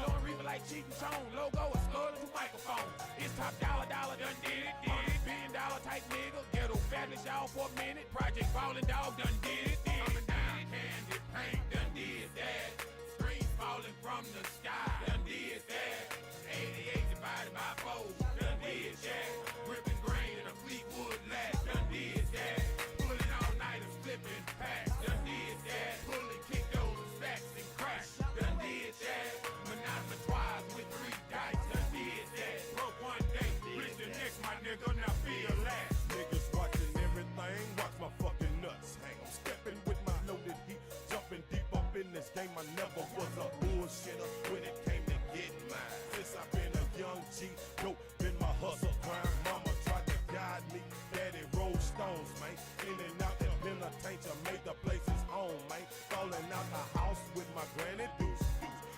Blowing Reaper like Cheech and Chong. Logo is skull to microphone. It's top dollar, done did it. $100 billion type nigga. Ghetto fabulous y'all for a minute. Project Ballin' Dog done did it. Coming down, candy paint done did that. Screens falling from the sky done did that. 88 divided by 4 done did that. Ripping grain in a Fleetwood lat done did that. Pulling all nighters flipping packs done did that. Pulling kick those stacks and crash done did that. Monotonous with 3 dice done did that. Broke one day, rich the next, my nigga, now feel last. Niggas watching everything, watch my fucking nuts hang. I'm stepping with my loaded heat, jumping deep up in this game. I never was a bullshitter when it came to getting mine. Since I've been a young G, dope been my hustle grind. Mama tried to guide me, daddy rolled stones, man. In and out the penitentiary, made the places home, man. Falling out the house with my granny deuce.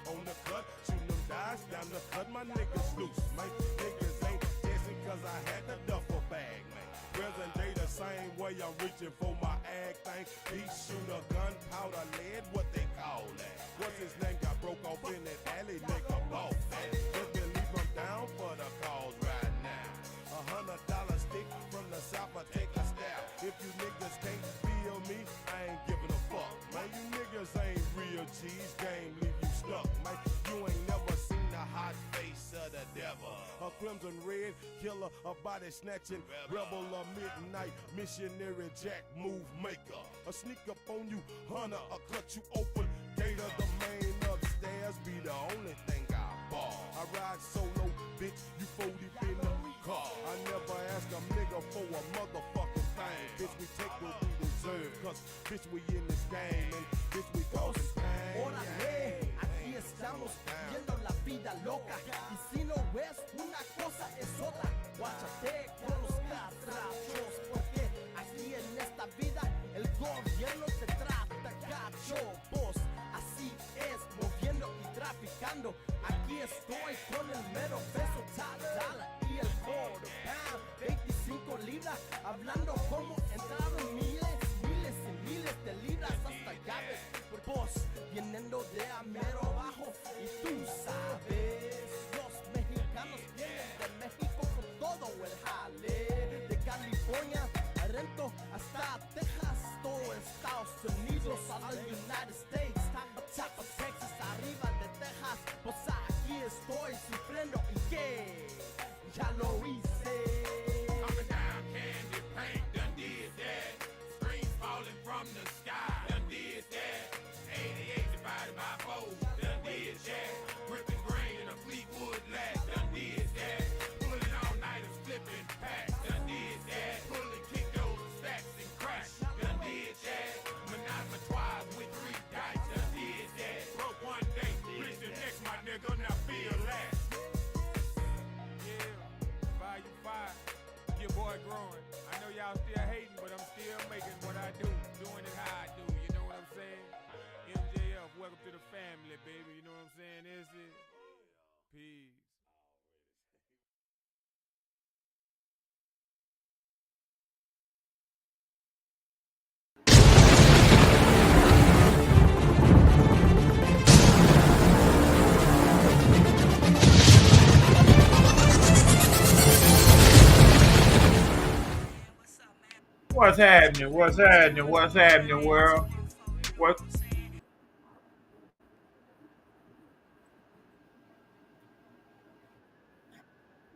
On the cut, shooting them dice down the cut, my niggas loose, man. Niggas ain't dancing cause I had the duffel bag, man. Present day the same way, I'm reaching for my ag thing. Peace shooter, gunpowder, lead, what they call that? What's his name? Got broke off in that alley, nigga, boss that. Just believe I'm down for the cause right now. $100 stick from the south, I take a stab. If you niggas can't feel me, I ain't giving a fuck, man. You niggas ain't real G's, game leave you stuck, man. You ain't never seen the hot face of the devil. A crimson red killer, a body snatching rebel, a midnight missionary jack move maker. A sneak up on you, hunter, a cut you open. Gator, the main upstairs, be the only thing I bar. I ride solo, bitch, you 40 in the car. I never ask a nigga for a motherfucking thing. Bitch, we take what we deserve, cause bitch, we in this game, and bitch, we causing pain. Órale, aquí estamos viendo la vida loca. Y si no ves, una cosa es otra. Guáchate con los catrachos, porque aquí en esta vida el gobierno te trata gacho. Vos, así es, moviendo y traficando. Aquí estoy con el mero peso, top dollar y el quarter pound. 25 libras, hablando como entraron miles y miles de libras hasta llaves. Vos, viniendo de a mero abajo, y tú sabes, los mexicanos vienen de México con todo el jale. De California a Rento hasta Texas, todo Estados Unidos a los United States. Top of Texas, arriba de Texas, pues aquí estoy sufriendo y que ya lo hice. Coming down, candy paint done did that. Screens falling from the sky done did that. 88 divided by 4 done did that. Ripping grain in a Fleetwood lat done did that. Pulling all nighters flipping packs done did that. Pulling kick those stacks and crash done did that. Monotonous with 3 dice done did that. Broke one day, rich the next, my nigga, now feel last. Yeah, volume 5, your boy growing. I know y'all still hating, but I'm still making what I do, doing it how I do. You know what I'm saying? MJF, welcome to the family, baby. You know what I'm saying? Is it? Peace. What's happening? What's happening? What's happening, world? What?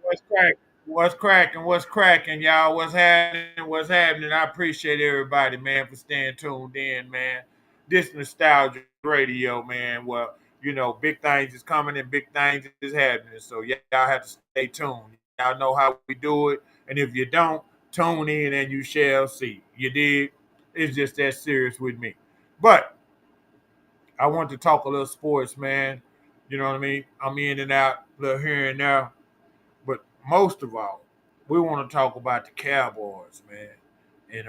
What's cracking? What's cracking? What's cracking, y'all? What's happening? What's happening? I appreciate everybody, man, for staying tuned in, man. This nostalgia radio, man. Well, big things is coming and big things is happening. So y'all have to stay tuned. Y'all know how we do it, and if you don't, tune in and you shall see. You dig? It's just that serious with me. But I want to talk a little sports, man. You know what I mean? I'm in and out, a little here and there. But most of all, we want to talk about the Cowboys, man. In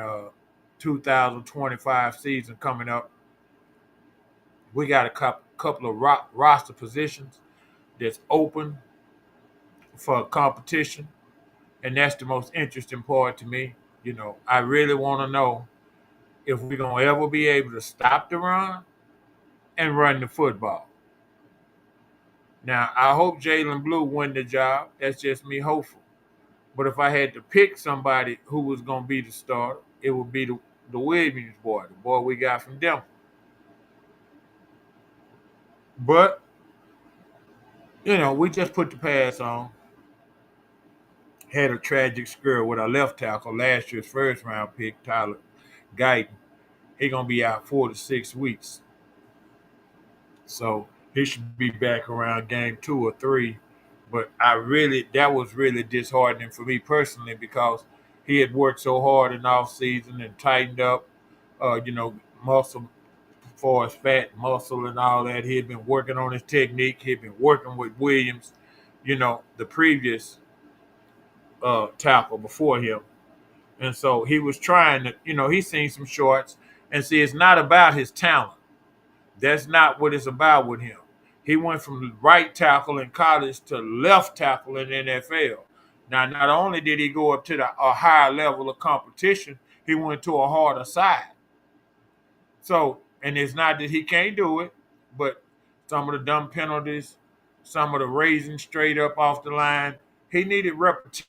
2025 season coming up, we got a couple of roster positions that's open for competition, and that's the most interesting part to me. I really want to know if we're gonna ever be able to stop the run and run the football. Now, I hope Jalen Blue win the job. That's just me hopeful. But if I had to pick somebody who was gonna be the starter, it would be the Williams boy, the boy we got from Denver. But we just put the pass on. Had a tragic scare with our left tackle, last year's first round pick, Tyler Guyton. He gonna be out 4 to 6 weeks. So he should be back around game 2 or 3. But that was really disheartening for me personally because he had worked so hard in off season and tightened up, muscle for his fat muscle and all that. He had been working on his technique. He had been working with Williams, the previous tackle before him. And so he was trying to, he's seen some shorts. And see, it's not about his talent. That's not what it's about with him. He went from right tackle in college to left tackle in the NFL. Now, not only did he go up to a higher level of competition, he went to a harder side. So, and it's not that he can't do it, but some of the dumb penalties, some of the raising straight up off the line, he needed repetition.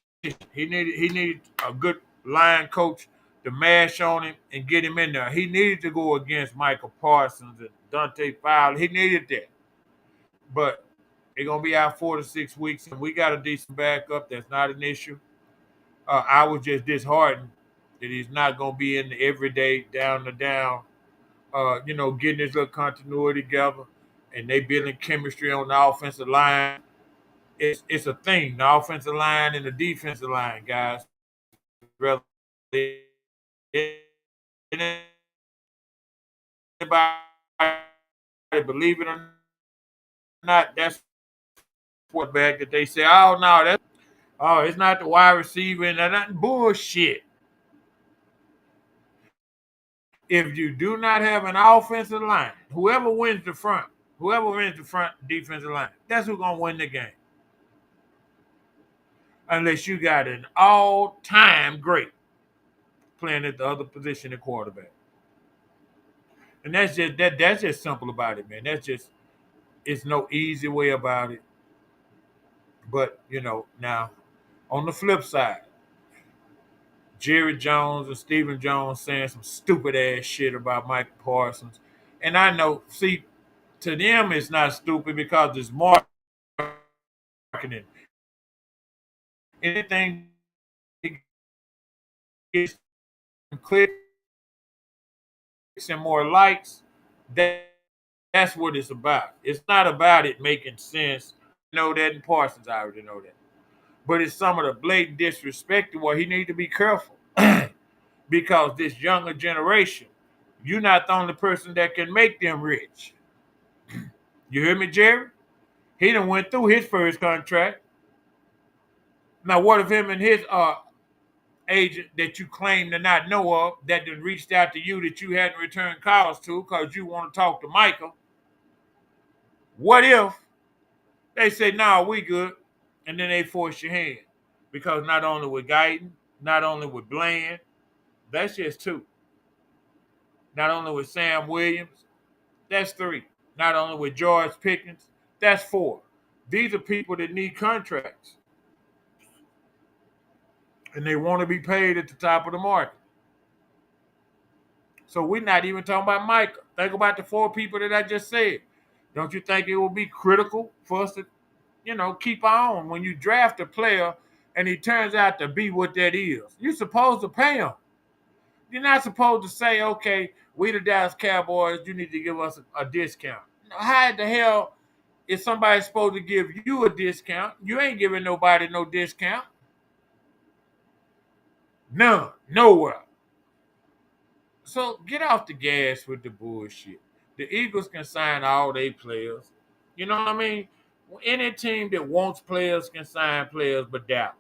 He needed a good line coach to mash on him and get him in there. He needed to go against Michael Parsons and Dante Fowler. He needed that. But they're gonna be out 4 to 6 weeks, and we got a decent backup. That's not an issue. I was just disheartened that he's not gonna be in the everyday down to down. Getting his little continuity together, and they building chemistry on the offensive line. It's a thing. The offensive line and the defensive line, guys. Rather anybody believe it or not, that's what back that they say, oh no, it's not the wide receiver and that bullshit. If you do not have an offensive line, whoever wins the front defensive line, that's who's gonna win the game. Unless you got an all-time great playing at the other position at quarterback. And that's just simple about it, man. It's no easy way about it. But, now on the flip side, Jerry Jones and Stephen Jones saying some stupid ass shit about Mike Parsons. And I know, see, to them it's not stupid because it's marketing. Anything gets clicks and more likes, that's what it's about. It's not about it making sense. You know that, and Parsons, I already know that. But it's some of the blatant disrespect where he need to be careful. Because this younger generation, you're not the only person that can make them rich. You hear me, Jerry? He done went through his first contract. Now, what if him and his agent that you claim to not know of that done reached out to you that you hadn't returned calls to because you want to talk to Michael? What if they say, no, we good, and then they force your hand? Because not only with Guyton, not only with Bland, that's just 2. Not only with Sam Williams, that's 3. Not only with George Pickens, that's 4. These are people that need contracts. And they want to be paid at the top of the market. So we're not even talking about Michael. Think about the 4 people that I just said. Don't you think it will be critical for us to, keep on when you draft a player and he turns out to be what that is? You're supposed to pay him. You're not supposed to say, okay, we the Dallas Cowboys, you need to give us a discount. How the hell is somebody supposed to give you a discount? You ain't giving nobody no discount. None. Nowhere. So get off the gas with the bullshit. The Eagles can sign all their players. You know what I mean? Any team that wants players can sign players, but Dallas.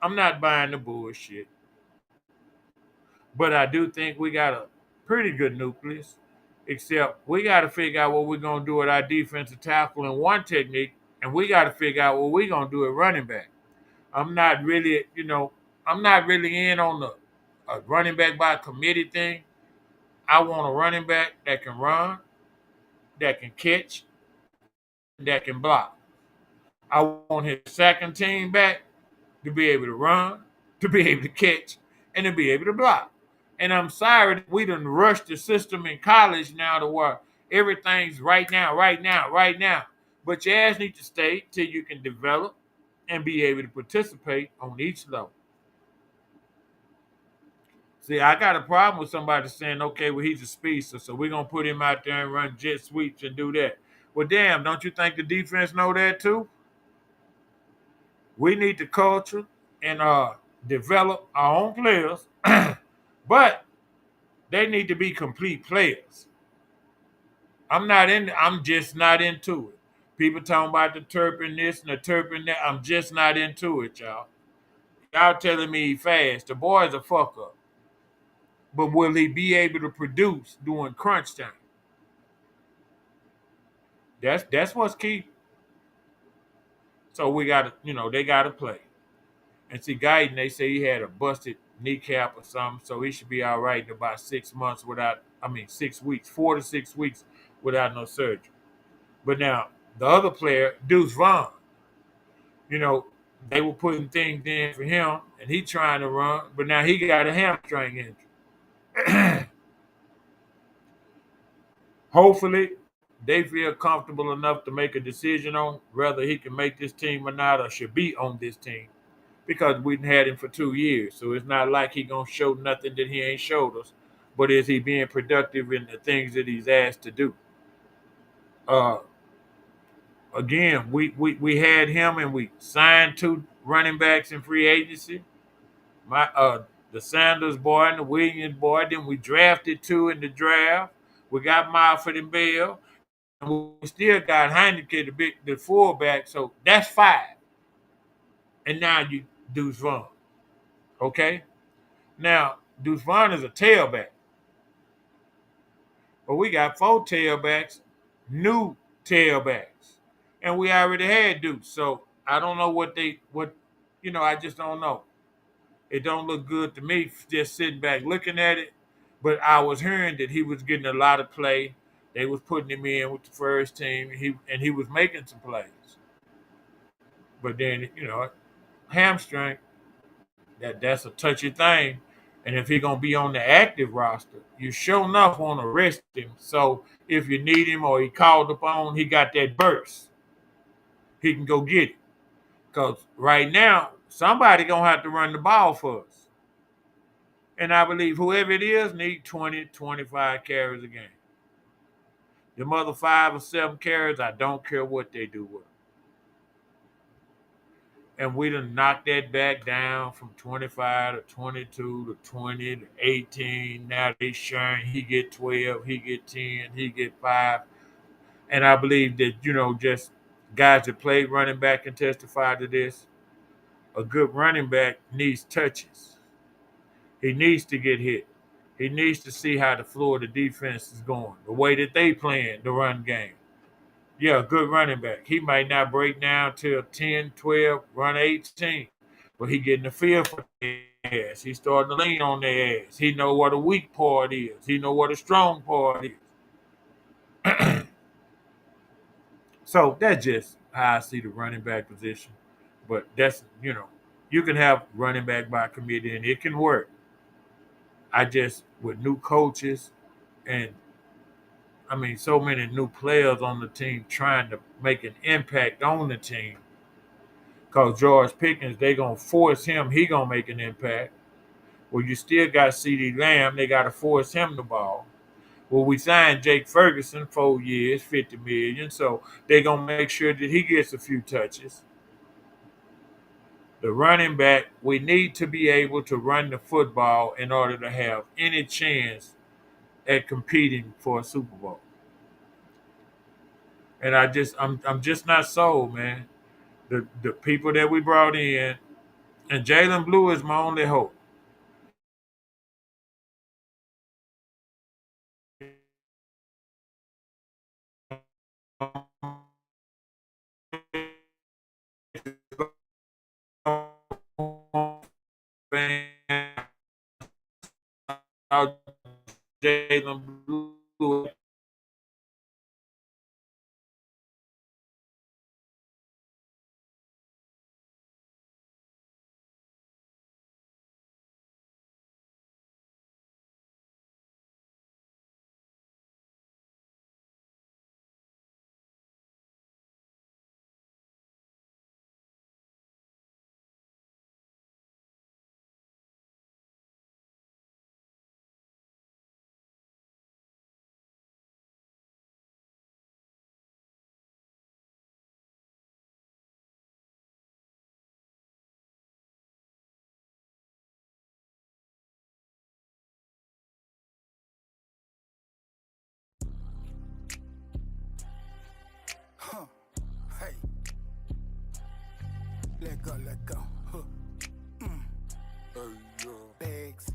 I'm not buying the bullshit. But I do think we got a pretty good nucleus. Except we got to figure out what we're gonna do with our defensive tackle and one technique, and we got to figure out what we're gonna do at running back. I'm not really, I'm not really in on the a running back by committee thing. I want a running back that can run, that can catch, that can block. I want his second team back to be able to run, to be able to catch, and to be able to block. And I'm sorry that we done rushed the system in college now to where everything's right now, right now, right now. But your ass need to stay till you can develop and be able to participate on each level. See, I got a problem with somebody saying, okay, well, he's a speedster, so we're going to put him out there and run jet sweeps and do that. Well, damn, don't you think the defense know that too? We need to culture and develop our own players, but they need to be complete players. I'm just not into it. People talking about the Turpin this and the Turpin that. I'm just not into it, y'all. Y'all telling me he fast. The boy's a fuck up. But will he be able to produce during crunch time? That's what's key. So we got to, they got to play. And see, Guyton, they say he had a busted kneecap or something, so he should be all right in about 6 months 6 weeks, 4 to 6 weeks without no surgery. But now, the other player, Deuce Vaughn, you know, they were putting things in for him, and he trying to run, but now he got a hamstring injury. Hopefully, they feel comfortable enough to make a decision on whether he can make this team or not, or should be on this team, because we've had him for 2 years. So it's not like he gonna show nothing that he ain't showed us. But is he being productive in the things that he's asked to do? Uh, Again, we had him and we signed two running backs in free agency. The Sanders boy and the Williams boy. Then we drafted two in the draft. We got Marford and Bell. And we still got Heineke, the fullback. So that's five. And now you Deuce Vaughn. Okay? Now, Deuce Vaughn is a tailback. But we got four tailbacks, new tailbacks. And we already had Deuce. So I don't know I just don't know. It don't look good to me just sitting back looking at it. But I was hearing that he was getting a lot of play. They was putting him in with the first team. He was making some plays. But then, hamstring, that's a touchy thing. And if he's gonna be on the active roster, you sure enough want to rest him. So if you need him or he called upon, he got that burst. He can go get it. Because right now, somebody gonna have to run the ball for us. And I believe whoever it is need 20, 25 carries a game. The other 5 or 7 carries, I don't care what they do with them. And we done knocked that back down from 25 to 22 to 20 to 18. Now they sharing, he get 12, he get 10, he get 5. And I believe that, just guys that played running back can testify to this. A good running back needs touches. He needs to get hit. He needs to see how the floor of the defense is going, the way that they playing the run game. Yeah, good running back. He might not break down till 10, 12, run 18, but he getting the feel for their ass. He's starting to lean on their ass. He know what a weak part is. He know what a strong part is. So that's just how I see the running back position. But that's, you can have running back by committee and it can work. I just, with new coaches and so many new players on the team trying to make an impact on the team. Because George Pickens, they going to force him. He going to make an impact. Well, you still got CeeDee Lamb. They got to force him the ball. Well, we signed Jake Ferguson 4 years, $50 million. So they going to make sure that he gets a few touches. The running back, we need to be able to run the football in order to have any chance at competing for a Super Bowl. And I'm just not sold, man. The people that we brought in, and Jalen Blue is my only hope. Jalen Blue. Huh. Hey. Let go, let go. Huh. Bags.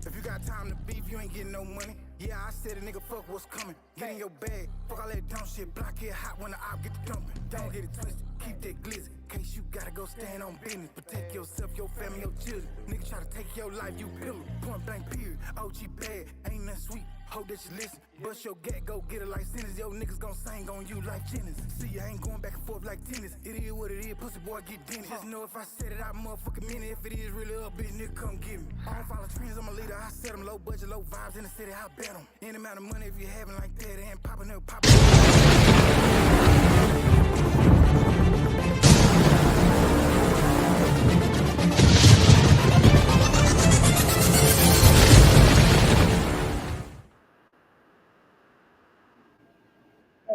If you got time to beef, you ain't getting no money. Yeah, I said a nigga fuck what's coming. Get in your bag, fuck all that dumb shit. Block it hot when the op get the dumping. Don't get it twisted, keep that glizzy. Case you gotta go stand on business. Protect yourself, your family, your children. Nigga try to take your life, you pillar. Point blank period, OG bad, ain't nothing sweet. Hope that you listen. Bust your gat, go get a life sentence. Yo, niggas gon' sing on you like tennis. See, I ain't going back and forth like tennis. It is what it is, pussy boy, get dented. Just know if I said it, I motherfucking mean it. If it is really up, bitch, nigga, come get me. I don't follow trends, I'm a leader. I set them low budget, low vibes in the city, I bet them. Any amount of money if you having like that, it ain't popping up, popping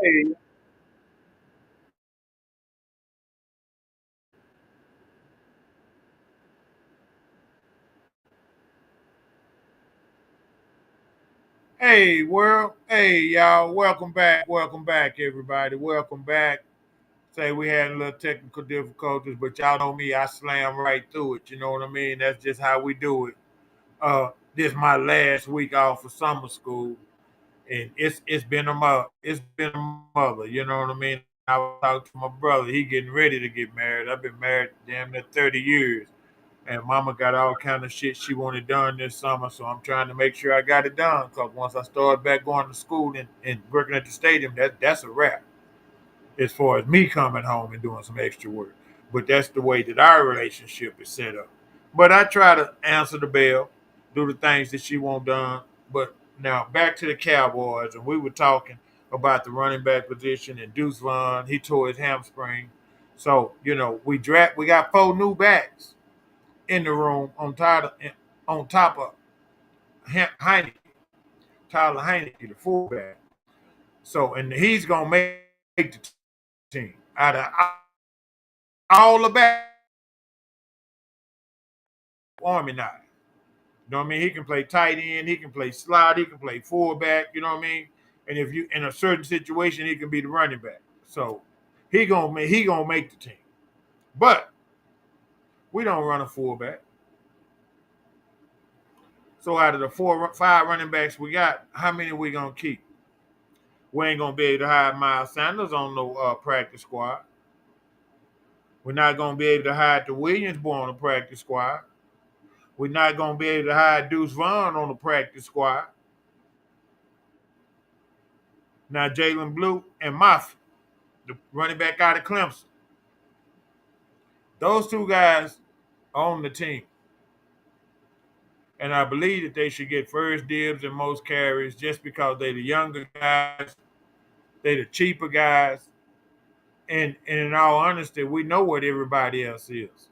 Hey, hey, world. Hey, y'all. Welcome back, everybody. Welcome back. Say we had a little technical difficulties, but y'all know me. I slam right through it. You know what I mean? That's just how we do it. This is my last week off of summer school, and it's been a mother. You know what I mean? I was talking to my brother. He getting ready to get married. I've been married damn near 30 years. And mama got all kind of shit she wanted done this summer, so I'm trying to make sure I got it done. Cause once I start back going to school and working at the stadium, that's a wrap. As far as me coming home and doing some extra work, but that's the way that our relationship is set up. But I try to answer the bell, do the things that she want done. But now back to the Cowboys, and we were talking about the running back position and Deuce Vaughn. He tore his hamstring, so we got four new backs in the room on top of Heineke, Tyler Heineke, the fullback. So, and he's gonna make the team out of all the back Army now. You know what I mean? He can play tight end, he can play slot, he can play fullback. You know what I mean? And if you in a certain situation, he can be the running back. So he gonna make the team. But we don't run a fullback. So out of the five running backs we got, how many we gonna keep? We ain't gonna be able to hide Miles Sanders on no practice squad. We're not gonna be able to hide the Williams boy on the practice squad. We're not gonna be able to hide Deuce Vaughn on the practice squad. Now Jalen Blue and Moffitt, the running back out of Clemson, those two guys are on the team, and I believe that they should get first dibs and most carries just because they're the younger guys, they're the cheaper guys, and in all honesty, we know what everybody else is,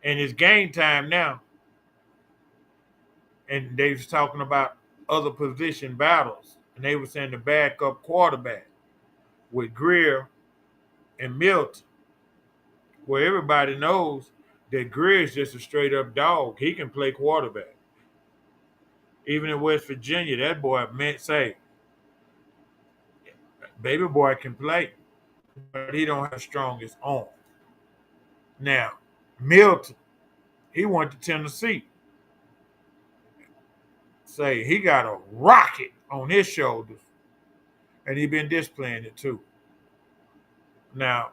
and it's game time now. And they was talking about other position battles, and they were saying the backup quarterback with Greer And Milton, where everybody knows that Greer's just a straight up dog. He can play quarterback. Even in West Virginia, that boy meant say, baby boy can play, but he don't have the strongest arm. Now, Milton, he went to Tennessee. Say he got a rocket on his shoulders, and he been displaying it too. Now,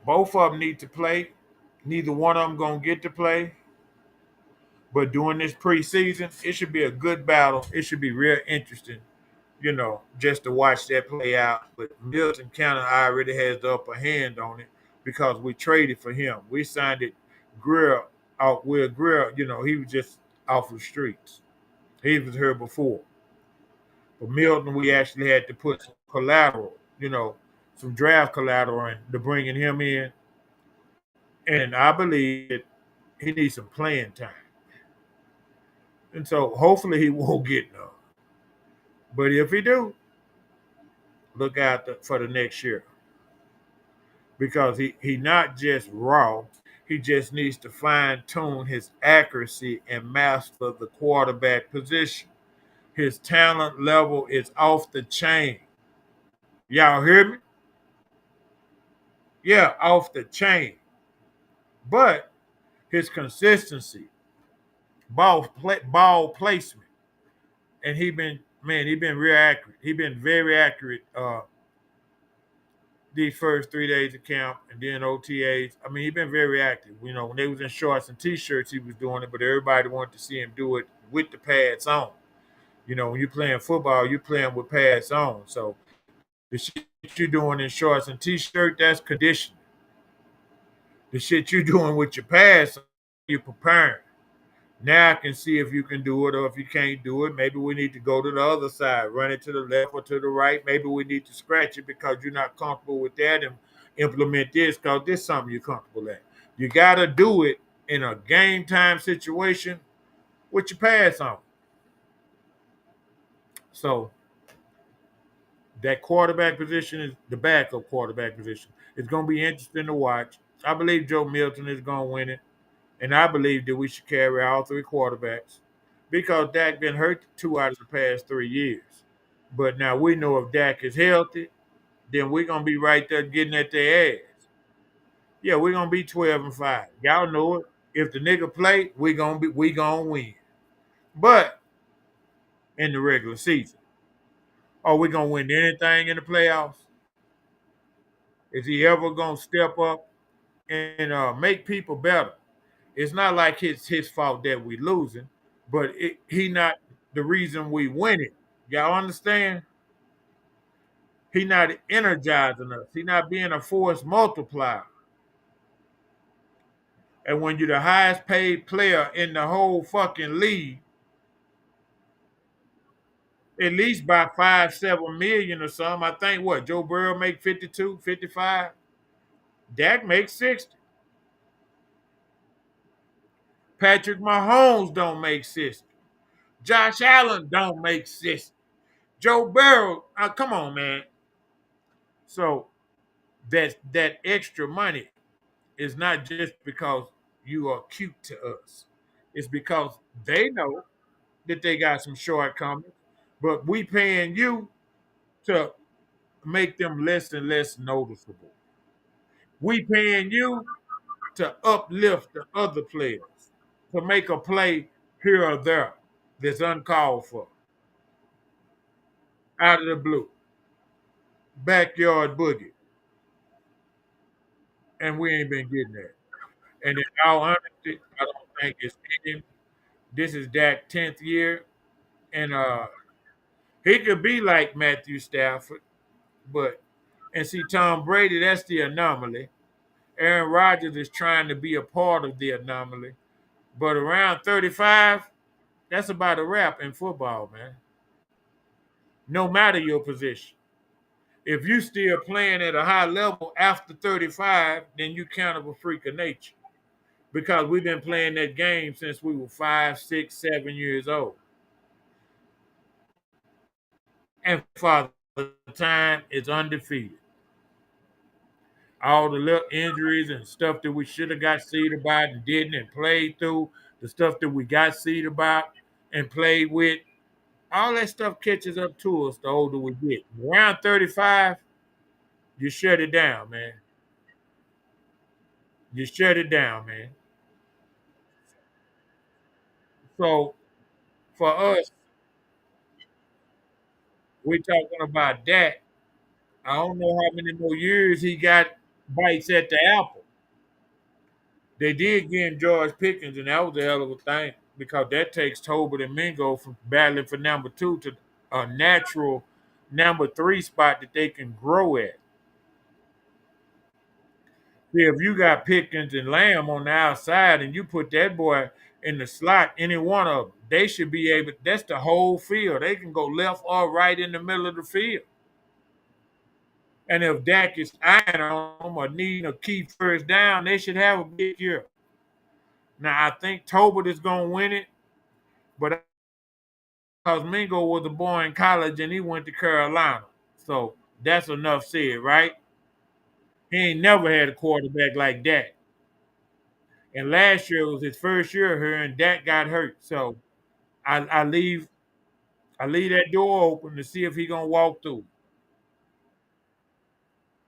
both of them need to play. Neither one of them gonna get to play. But during this preseason, it should be a good battle. It should be real interesting, just to watch that play out. But Milton County already has the upper hand on it because we traded for him. We signed it Greer out with Greer, he was just off the streets. He was here before. But Milton, we actually had to put some collateral, some draft collateral in to bringing him in. And I believe that he needs some playing time. And so hopefully he won't get none. But if he do, look out for the next year. Because he not just raw, he just needs to fine tune his accuracy and master the quarterback position. His talent level is off the chain. Y'all hear me? Yeah, off the chain. But his consistency, ball placement, and he been real accurate. He been very accurate these first 3 days of camp and then OTAs. I mean, he been very active. When they was in shorts and t-shirts, he was doing it, but everybody wanted to see him do it with the pads on. When you're playing football, you're playing with pads on. So the shit you're doing in shorts and t-shirt, that's conditioning. The shit you're doing with your pads, you're preparing. Now I can see if you can do it or if you can't do it. Maybe we need to go to the other side, run it to the left or to the right. Maybe we need to scratch it because you're not comfortable with that and implement this because this is something you're comfortable at. You got to do it in a game time situation with your pads on. So that quarterback position is the backup quarterback position. It's going to be interesting to watch. I believe Joe Milton is going to win it. And I believe that we should carry all three quarterbacks because Dak been hurt 2 out of the past 3 years. But now we know if Dak is healthy, then we're gonna be right there getting at their ass. Yeah, we're gonna be 12-5. Y'all know it. If the nigga play, we gonna win. But in the regular season, are we gonna win anything in the playoffs? Is he ever gonna step up and make people better? It's not like it's his fault that we losing, but he not the reason we winning. Y'all understand? He not energizing us. He not being a force multiplier. And when you're the highest paid player in the whole fucking league, at least by 5-7 million or something, I think what Joe Burrow make 52, 55. Dak makes 60. Patrick Mahomes don't make 60. Josh Allen don't make 60. Joe Burrow, come on, man. So that extra money is not just because you are cute to us. It's because they know that they got some shortcomings, but we paying you to make them less and less noticeable. We paying you to uplift the other players, to make a play here or there that's uncalled for, out of the blue, backyard boogie, and we ain't been getting that. And in all honesty, I don't think it's him. This is Dak's 10th year, and he could be like Matthew Stafford, but and see Tom Brady, that's the anomaly. Aaron Rodgers is trying to be a part of the anomaly, but around 35, that's about a wrap in football, man. No matter your position, if you still playing at a high level after 35, then you kind of a freak of nature because we've been playing that game since we were 5, 6, 7 years old. And Father Time is undefeated. all the little injuries and stuff that we should have got seed about and didn't and played through, the stuff that we got seed about and played with, all that stuff catches up to us the older we get. Around 35, you shut it down, man. You shut it down, man. So for us, we're talking about that. I don't know how many more years he got bites at the apple. They did get George Pickens, and that was a hell of a thing because that takes Tolbert and Mingo from battling for number two to a natural number three spot that they can grow at. See, if you got Pickens and Lamb on the outside and you put that boy in the slot, any one of them, they should be able. That's the whole field. They can go left or right in the middle of the field. And if Dak is iron on them or needing a key first down, they should have a big year. Now I think Tolbert is going to win it, but because Mingo was a boy in college and he went to Carolina, so that's enough said, right? He ain't never had a quarterback like that. And last year was his first year here, and Dak got hurt. So I leave that door open to see if he gonna walk through.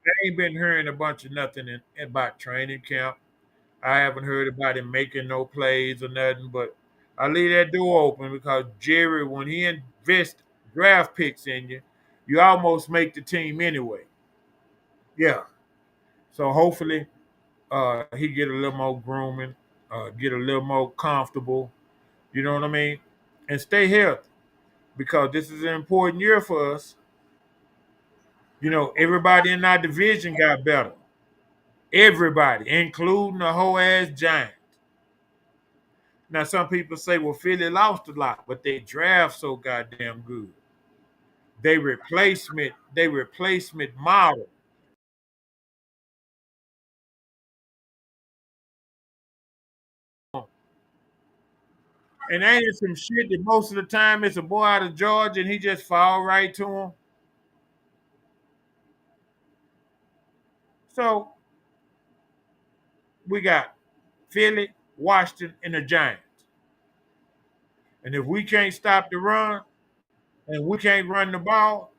I ain't been hearing a bunch of nothing about training camp. I haven't heard about him making no plays or nothing, but I leave that door open because Jerry, when he invests draft picks in you, you almost make the team anyway. Yeah. So hopefully he get a little more grooming, get a little more comfortable, you know what I mean? And stay healthy because this is an important year for us. You know, everybody in our division got better. Everybody, including the whole ass Giants. Now, some people say, well, Philly lost a lot, but they draft so goddamn good. They replacement model. And ain't it some shit that most of the time it's a boy out of Georgia and he just fall right to him? So we got Philly, Washington, and the Giants. And if we can't stop the run and we can't run the ball,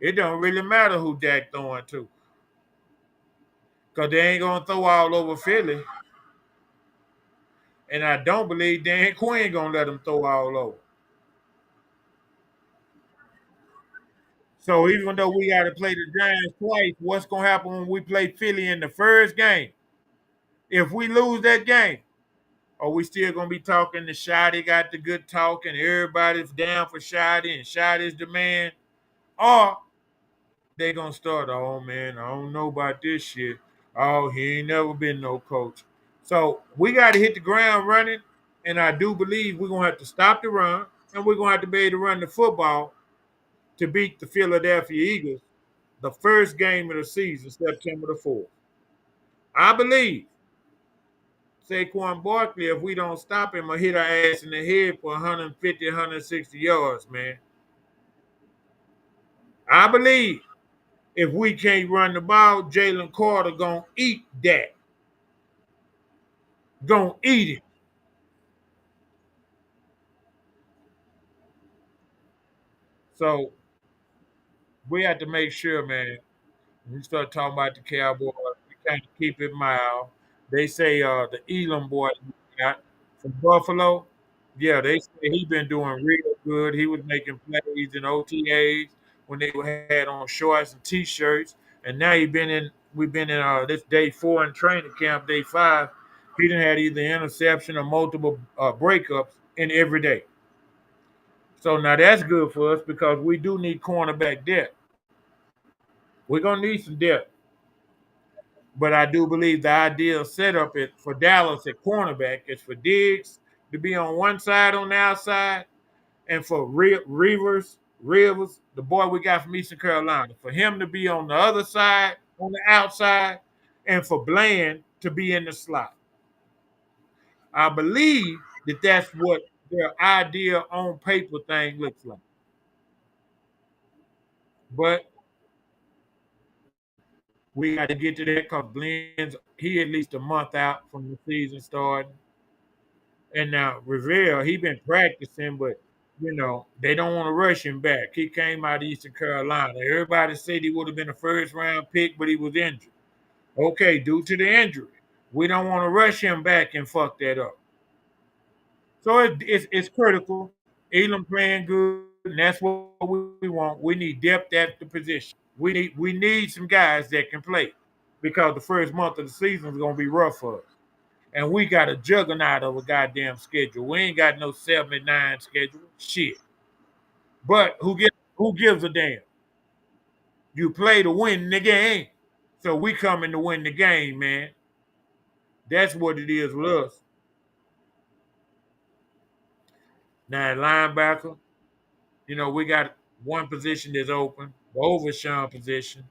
it don't really matter who Dak throwing to. Because they ain't gonna throw all over Philly. And I don't believe Dan Quinn gonna let them throw all over. So even though we got to play the Giants twice, what's gonna happen when we play Philly in the first game? If we lose that game, are we still gonna be talking to Shotty got the good talk and everybody's down for Shotty and Shotty's the man? Or they gonna start, oh man, I don't know about this shit. Oh, he ain't never been no coach. So we gotta hit the ground running, and I do believe we're gonna have to stop the run and we're gonna have to be able to run the football to beat the Philadelphia Eagles the first game of the season, September the 4th. I believe Saquon Barkley, if we don't stop him, will hit our ass in the head for 150, 160 yards, man. I believe if we can't run the ball, Jalen Carter gonna eat that. Gonna eat it. So we have to make sure, man, when we start talking about the Cowboys, we kind of keep it mild. They say the Elam boy got from Buffalo. Yeah, they say he been doing real good. He was making plays in OTAs when they had on shorts and t-shirts, and now he been in. We've been in this day 4 in training camp, day 5. He didn't had either interception or multiple breakups in every day. So now that's good for us because we do need cornerback depth. We're gonna need some depth. But I do believe the ideal setup for Dallas at cornerback is for Diggs to be on one side on the outside, and for Rivers, the boy we got from Eastern Carolina, for him to be on the other side, on the outside, and for Bland to be in the slot. I believe that that's what their ideal on paper thing looks like. But We got to get to that because Glenn's he at least a month out from the season starting. And now Rivera, he been practicing, but they don't want to rush him back. He came out of Eastern Carolina. Everybody said he would have been a first round pick, but he was injured. Okay, due to the injury, we don't want to rush him back and fuck that up. So it's critical. Elam playing good, and that's what we want. We need depth at the position. We need some guys that can play because the first month of the season is gonna be rough for us. And we got a juggernaut of a goddamn schedule. We ain't got no 7 and 9 schedule. Shit. But who gives a damn? You play to win the game. So we coming to win the game, man. That's what it is with us. Now linebacker, we got one position that's open, the Overshawn position.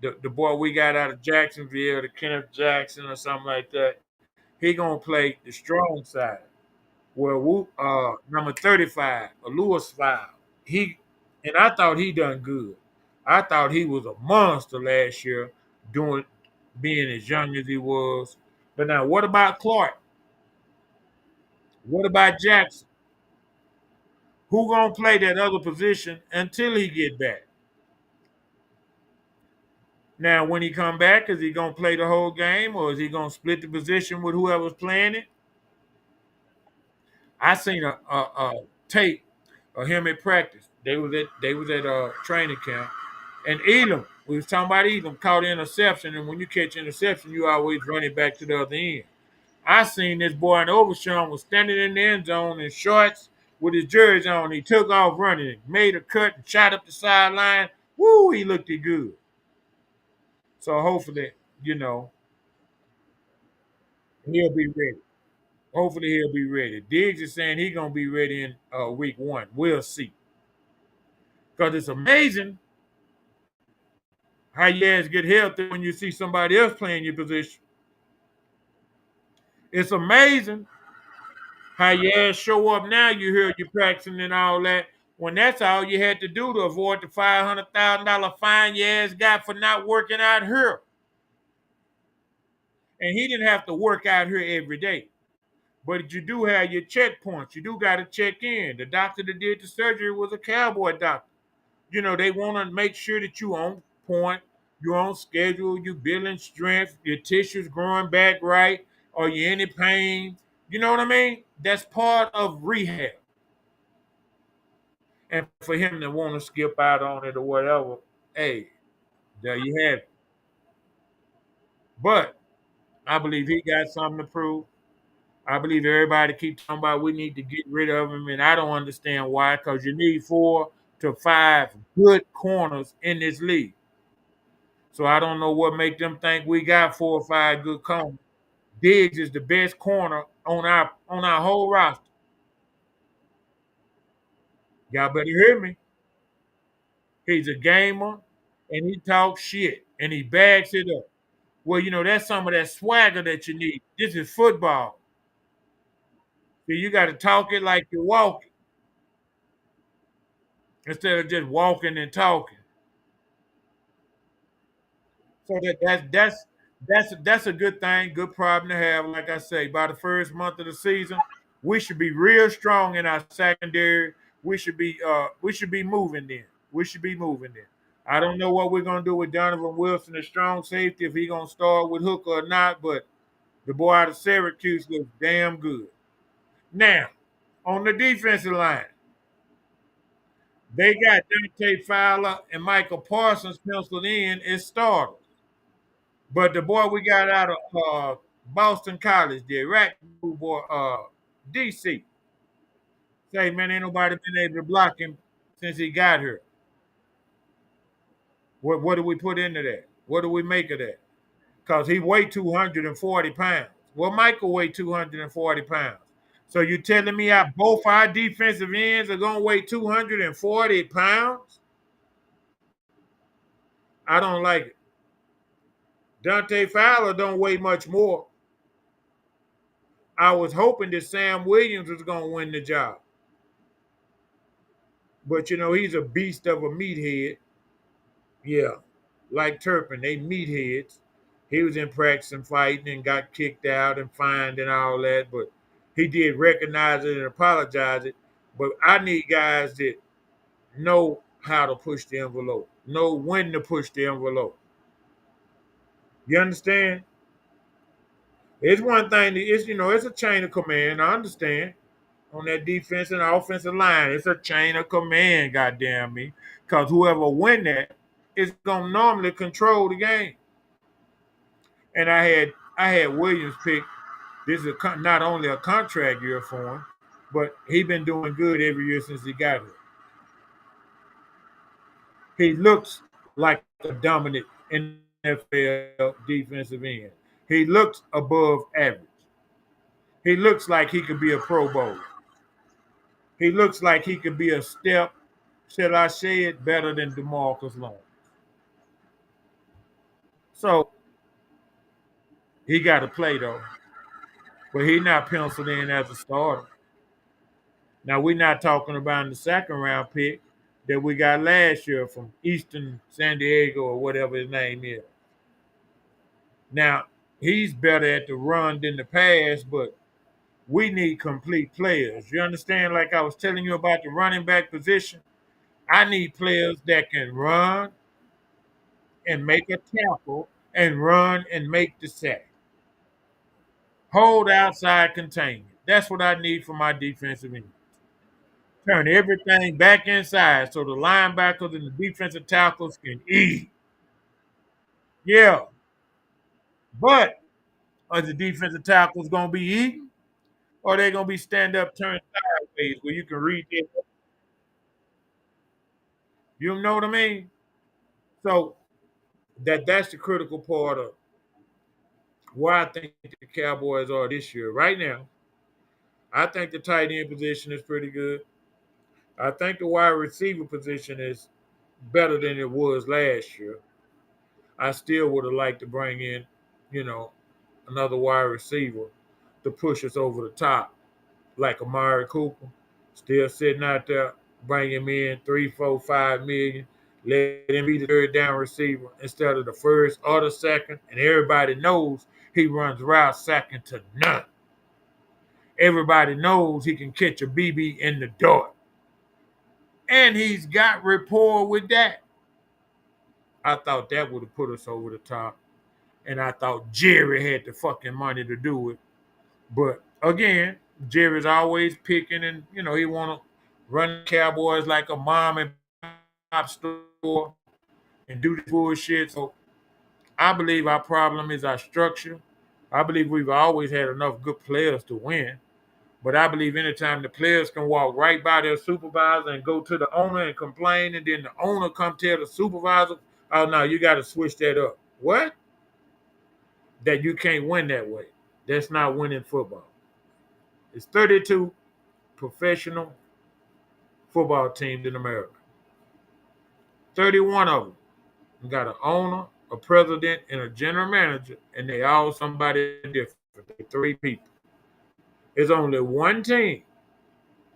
The boy we got out of Jacksonville, the Kenneth Jackson or something like that, he gonna play the strong side. Well, number 35, Lewis File, he and I thought he done good. I thought he was a monster last year, doing being as young as he was. But now, what about Clark? What about Jackson? Who gonna play that other position until he get back? Now, when he come back, is he gonna play the whole game, or is he gonna split the position with whoever's playing it? I seen a tape of him at practice. They was at training camp, and Elam. We was talking about Elam caught interception, and when you catch interception, you always run it back to the other end. I seen this boy in Overshawn was standing in the end zone in shorts with his jersey on. He took off running, made a cut, and shot up the sideline. Woo, he looked it good. So hopefully, you know, he'll be ready. Hopefully he'll be ready. Diggs is saying he's gonna be ready in week 1. We'll see. Because it's amazing how you ass get healthy when you see somebody else playing your position. It's amazing how your ass show up now. You hear you practicing and all that. When that's all you had to do to avoid the $500,000 fine your ass got for not working out here. And he didn't have to work out here every day. But you do have your checkpoints. You do got to check in. The doctor that did the surgery was a cowboy doctor. They want to make sure that you on point, you're on schedule, you building strength, your tissues growing back right, are you any pain? You know what I mean? That's part of rehab. And for him to want to skip out on it or whatever, hey, there you have it. But I believe he got something to prove. I believe everybody keeps talking about we need to get rid of him, and I don't understand why, because you need 4 to 5 good corners in this league. So I don't know what make them think we got 4 or 5 good corners. Diggs is the best corner on our whole roster. Y'all better hear me. He's a gamer and he talks shit and he bags it up. Well, that's some of that swagger that you need. This is football. So you got to talk it like you're walking instead of just walking and talking. So that's a good thing, good problem to have. Like I say, by the first month of the season, we should be real strong in our secondary. We should be moving then. We should be moving then. I don't know what we're gonna do with Donovan Wilson, the strong safety, if he gonna start with Hooker or not, but the boy out of Syracuse looks damn good. Now, on the defensive line, they got Dante Fowler and Michael Parsons penciled in as starters. But the boy we got out of Boston College there, right? Boy, DC. Say, man, ain't nobody been able to block him since he got here. What do we put into that? What do we make of that? Because he weighed 240 pounds. Well, Michael weighed 240 pounds. So you telling me both our defensive ends are gonna weigh 240 pounds? I don't like it. Dante Fowler don't weigh much more. I was hoping that Sam Williams was gonna win the job. But he's a beast of a meathead. Yeah. like Turpin. They meatheads. He was in practice and fighting and got kicked out and fined and all that, but he did recognize it and apologize it. But I need guys that know how to push the envelope, know when to push the envelope. You understand? It's one thing. It's a chain of command. I understand on that defense and offensive line. It's a chain of command. Goddamn me, because whoever win that is gonna normally control the game. And I had Williams pick. This is not only a contract year for him, but he been doing good every year since he got here. He looks like a dominant NFL defensive end. He looks above average. He looks like he could be a Pro Bowler. He looks like he could be a step, shall I say it, better than DeMarcus Lawrence. So he got to play though, but he's not penciled in as a starter. Now we're not talking about the second round pick that we got last year from Eastern San Diego or whatever his name is. Now he's better at the run than the pass, but we need complete players. You understand? Like I was telling you about the running back position, I need players that can run and make a tackle and run and make the sack. Hold outside containment. That's what I need for my defensive end. Turn everything back inside so the linebackers and the defensive tackles can eat. Yeah, but are the defensive tackles going to be eating? Or are they going to be stand up, turned sideways where you can read it? You know what I mean? So that's the critical part of where I think the Cowboys are this year. Right now, I think the tight end position is pretty good. I think the wide receiver position is better than it was last year. I still would have liked to bring in, you know, another wide receiver to push us over the top, like Amari Cooper, still sitting out there. Bring him in 3, 4, 5 million. Let him be the third down receiver instead of the first or the second. And everybody knows he runs route second to none. Everybody knows he can catch a BB in the dart. And he's got rapport with that. I thought that would have put us over the top. And I thought Jerry had the fucking money to do it. But again, Jerry's always picking and, he want to run Cowboys like a mom and pop store and do this bullshit. So I believe our problem is our structure. I believe we've always had enough good players to win. But I believe anytime the players can walk right by their supervisor and go to the owner and complain, and then the owner come tell the supervisor, oh, no, you got to switch that up. What? That you can't win that way. That's not winning football. It's 32 professional football teams in America. 31 of them got an owner, a president, and a general manager, and they all somebody different. They 3 people. There's only one team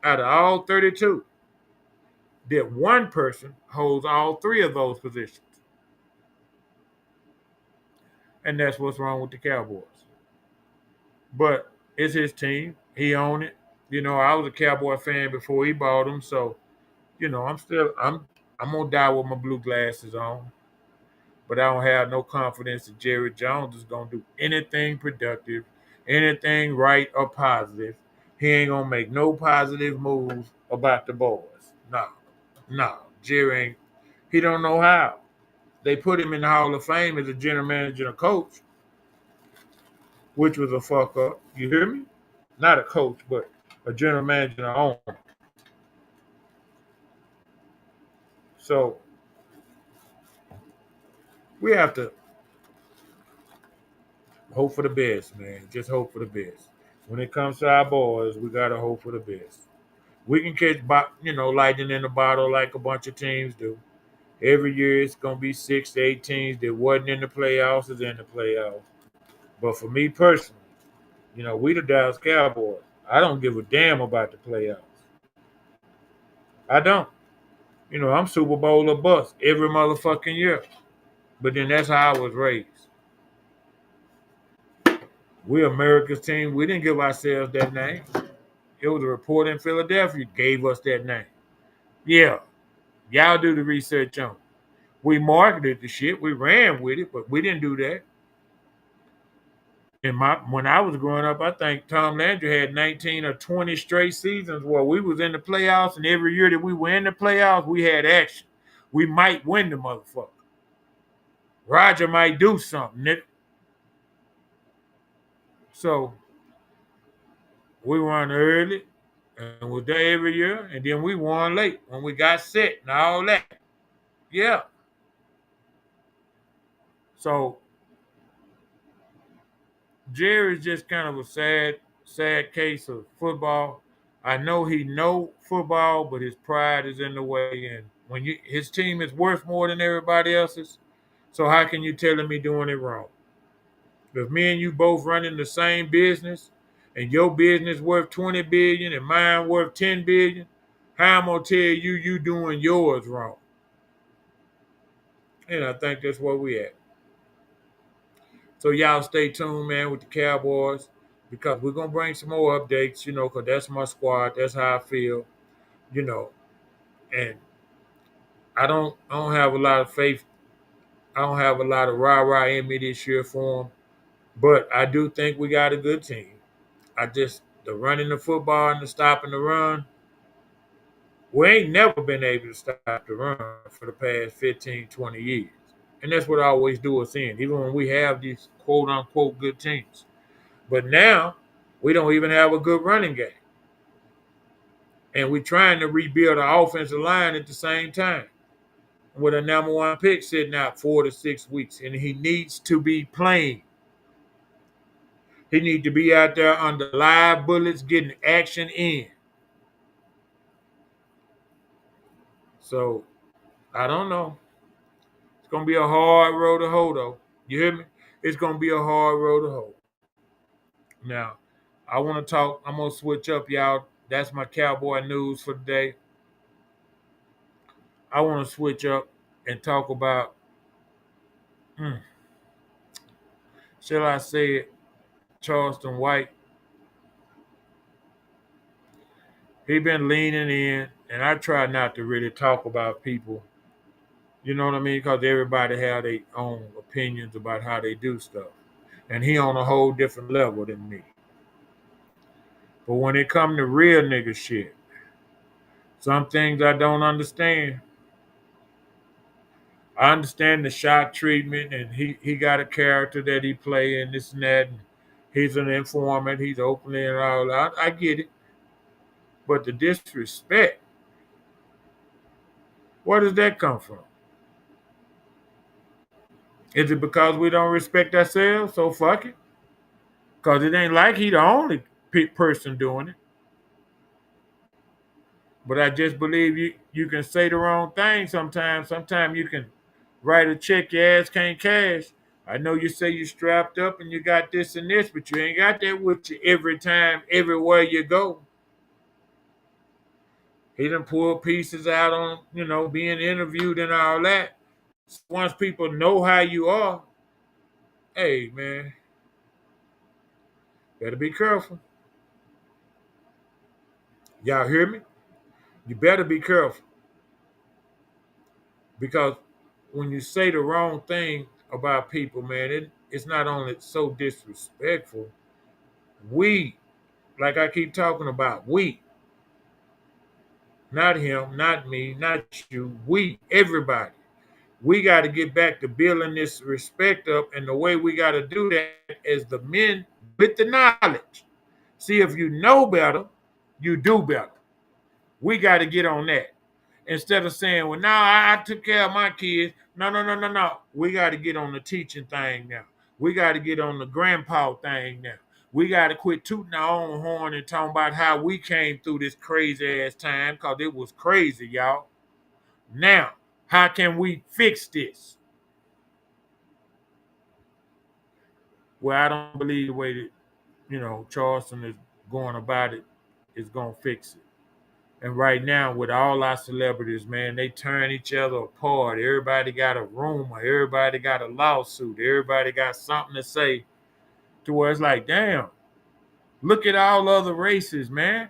out of all 32 that one person holds all 3 of those positions. And that's what's wrong with the Cowboys. But it's his team. He owned it. I was a Cowboy fan before he bought them, so I'm gonna die with my blue glasses on. But I don't have no confidence that Jerry Jones is gonna do anything productive, anything right or positive. He ain't gonna make no positive moves about the boys. No. No. Jerry ain't he don't know how. They put him in the Hall of Fame as a general manager and a coach, which was a fuck up. You hear me? Not a coach, but a general manager and an owner. So we have to hope for the best, man. Just hope for the best. When it comes to our boys, we gotta hope for the best. We can catch, lightning in the bottle like a bunch of teams do. Every year, it's gonna be 6 to 8 teams that wasn't in the playoffs is in the playoffs. But for me personally, we the Dallas Cowboys. I don't give a damn about the playoffs. I don't. I'm Super Bowl or bust every motherfucking year. But then that's how I was raised. We America's team. We didn't give ourselves that name. It was a reporter in Philadelphia gave us that name. Yeah, y'all do the research on it. We marketed the shit. We ran with it, but we didn't do that. And when I was growing up, I think Tom Landry had 19 or 20 straight seasons where we was in the playoffs, and every year that we were in the playoffs, we had action. We might win the motherfucker. Roger might do something, nigga. So we won early and was there every year, and then we won late when we got set and all that. Yeah. So Jerry's just kind of a sad case of football. I know he know football, but his pride is in the way. And when his team is worth more than everybody else's, so how can you tell him he doing it wrong? If me and you both running the same business, and your business worth 20 billion and mine worth 10 billion, how I'm gonna tell you doing yours wrong? And I think that's where we at. So y'all stay tuned, man, with the Cowboys because we're gonna bring some more updates, because that's my squad. That's how I feel, you know. And I don't have a lot of faith. I don't have a lot of rah-rah in me this year for them. But I do think we got a good team. The running the football and the stopping the run, we ain't never been able to stop the run for the past 15, 20 years. And that's what I always do us in, even when we have these quote unquote good teams. But now we don't even have a good running game. And we're trying to rebuild our offensive line at the same time. With a number one pick sitting out 4 to 6 weeks. And he needs to be playing. He needs to be out there under live bullets getting action in. So I don't know. It's gonna be a hard road to hoe though. You hear me? It's gonna be a hard road to hoe. Now, I want to talk. I'm gonna switch up, y'all. That's my cowboy news for today. I want to switch up and talk about, hmm, shall I say it, Charleston White. He been leaning in, and I try not to really talk about people. You know what I mean? Because everybody have their own opinions about how they do stuff, and he on a whole different level than me. But when it come to real nigga shit, some things I don't understand. I understand the shot treatment, and he got a character that he play and this and that. And he's an informant. He's openly and all that. I get it. But the disrespect, where does that come from? Is it because we don't respect ourselves? So fuck it. Because it ain't like he the only person doing it. But I just believe you can say the wrong thing sometimes. Sometimes you can write a check your ass can't cash. I know you say you strapped up and you got this and this, but you ain't got that with you every time, everywhere you go. He done pull pieces out on, being interviewed and all that. Once people know how you are, hey man, better be careful. Y'all hear me? You better be careful. Because when you say the wrong thing about people, man, it's not only so disrespectful. We, like I keep talking about, not him, not me, not you, everybody. We got to get back to building this respect up, and the way we got to do that is the men with the knowledge. See, if you know better, you do better. We got to get on that. Instead of saying, well, now I took care of my kids. No, no, no, no, no. We got to get on the teaching thing now. We got to get on the grandpa thing now. We got to quit tooting our own horn and talking about how we came through this crazy ass time because it was crazy, y'all. Now, how can we fix this? Well, I don't believe the way that, Charleston is going about it is going to fix it. And right now, with all our celebrities, man, they turn each other apart. Everybody got a rumor. Everybody got a lawsuit. Everybody got something to say to where it's like, damn, look at all other races, man.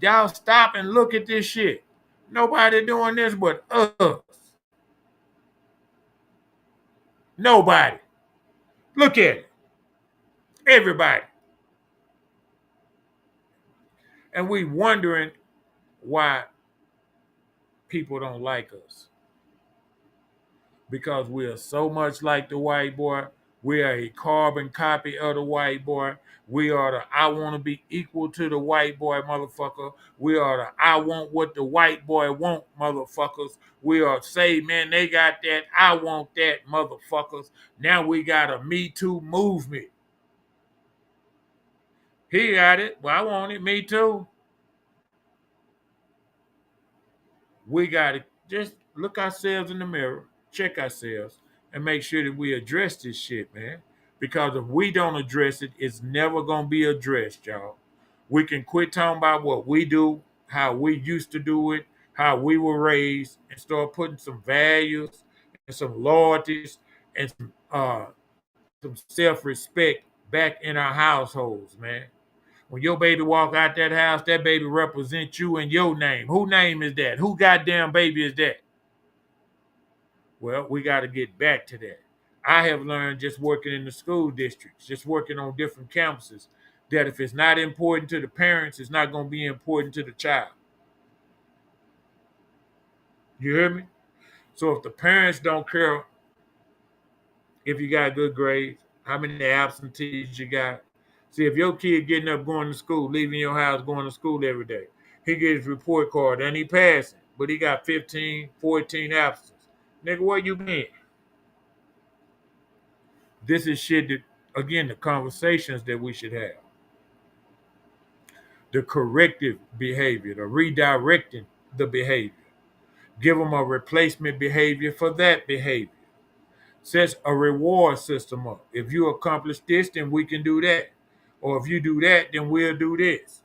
Y'all stop and look at this shit. Nobody doing this but us. Nobody. Look at it. Everybody. And we wondering why people don't like us. Because we are so much like the white boy. We are a carbon copy of the white boy. We are the I want to be equal to the white boy motherfucker. We are the I want what the white boy want motherfuckers. We are say, man, they got that. I want that motherfuckers. Now we got a Me Too movement. He got it. Well, I want it. Me too. We got to just look ourselves in the mirror, check ourselves, and make sure that we address this shit, man. Because if we don't address it, it's never going to be addressed, y'all. We can quit talking about what we do, how we used to do it, how we were raised, and start putting some values and some loyalties and some self-respect back in our households, man. When your baby walk out that house, that baby represents you and your name. Who name is that? Who goddamn baby is that? Well, we got to get back to that. I have learned just working in the school districts, just working on different campuses, that if it's not important to the parents, it's not going to be important to the child. You hear me? So if the parents don't care if you got good grades, how many absentees you got. See, if your kid getting up going to school, leaving your house, going to school every day, he gets his report card and he passing, but he got 15, 14 absences. Nigga, where you been? This is shit that, again, the conversations that we should have. The corrective behavior, the redirecting the behavior. Give them a replacement behavior for that behavior. Sets a reward system up. If you accomplish this, then we can do that. Or if you do that, then we'll do this.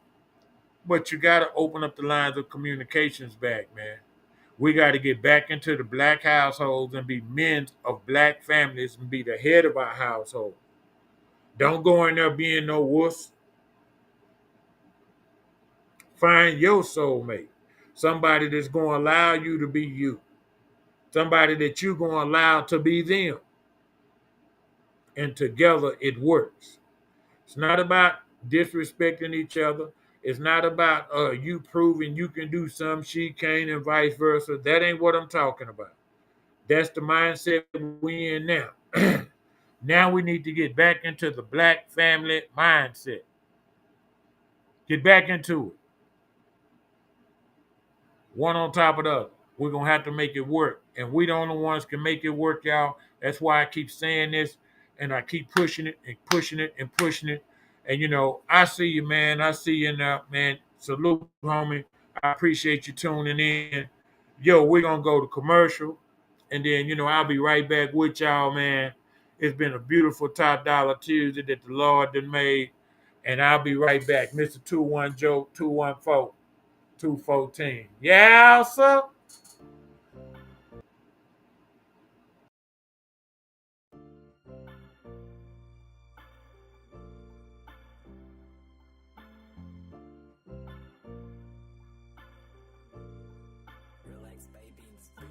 But you got to open up the lines of communications back, man. We got to get back into the black households and be men of black families and be the head of our household. Don't go in there being no wuss. Find your soulmate. Somebody that's going to allow you to be you. Somebody that you're going to allow to be them. And together it works. It's not about disrespecting each other. It's not about you proving you can do something she can't and vice versa. That ain't what I'm talking about. That's the mindset we in now. Now we need to get back into the black family mindset. Get back into it. One on top of the other. We're going to have to make it work. And we the only ones can make it work, y'all. That's why I keep saying this and I keep pushing it and pushing it and pushing it. And, you know, I see you, man. I see you now, man. Salute, homie. I appreciate you tuning in. Yo, we're going to go to commercial. And then, you know, I'll be right back with y'all, man. It's been a beautiful Top Dollar Tuesday that the Lord done made. And I'll be right back. Mr. 21 Joe 214. 214. Yeah, sir. Relax, baby, bitch.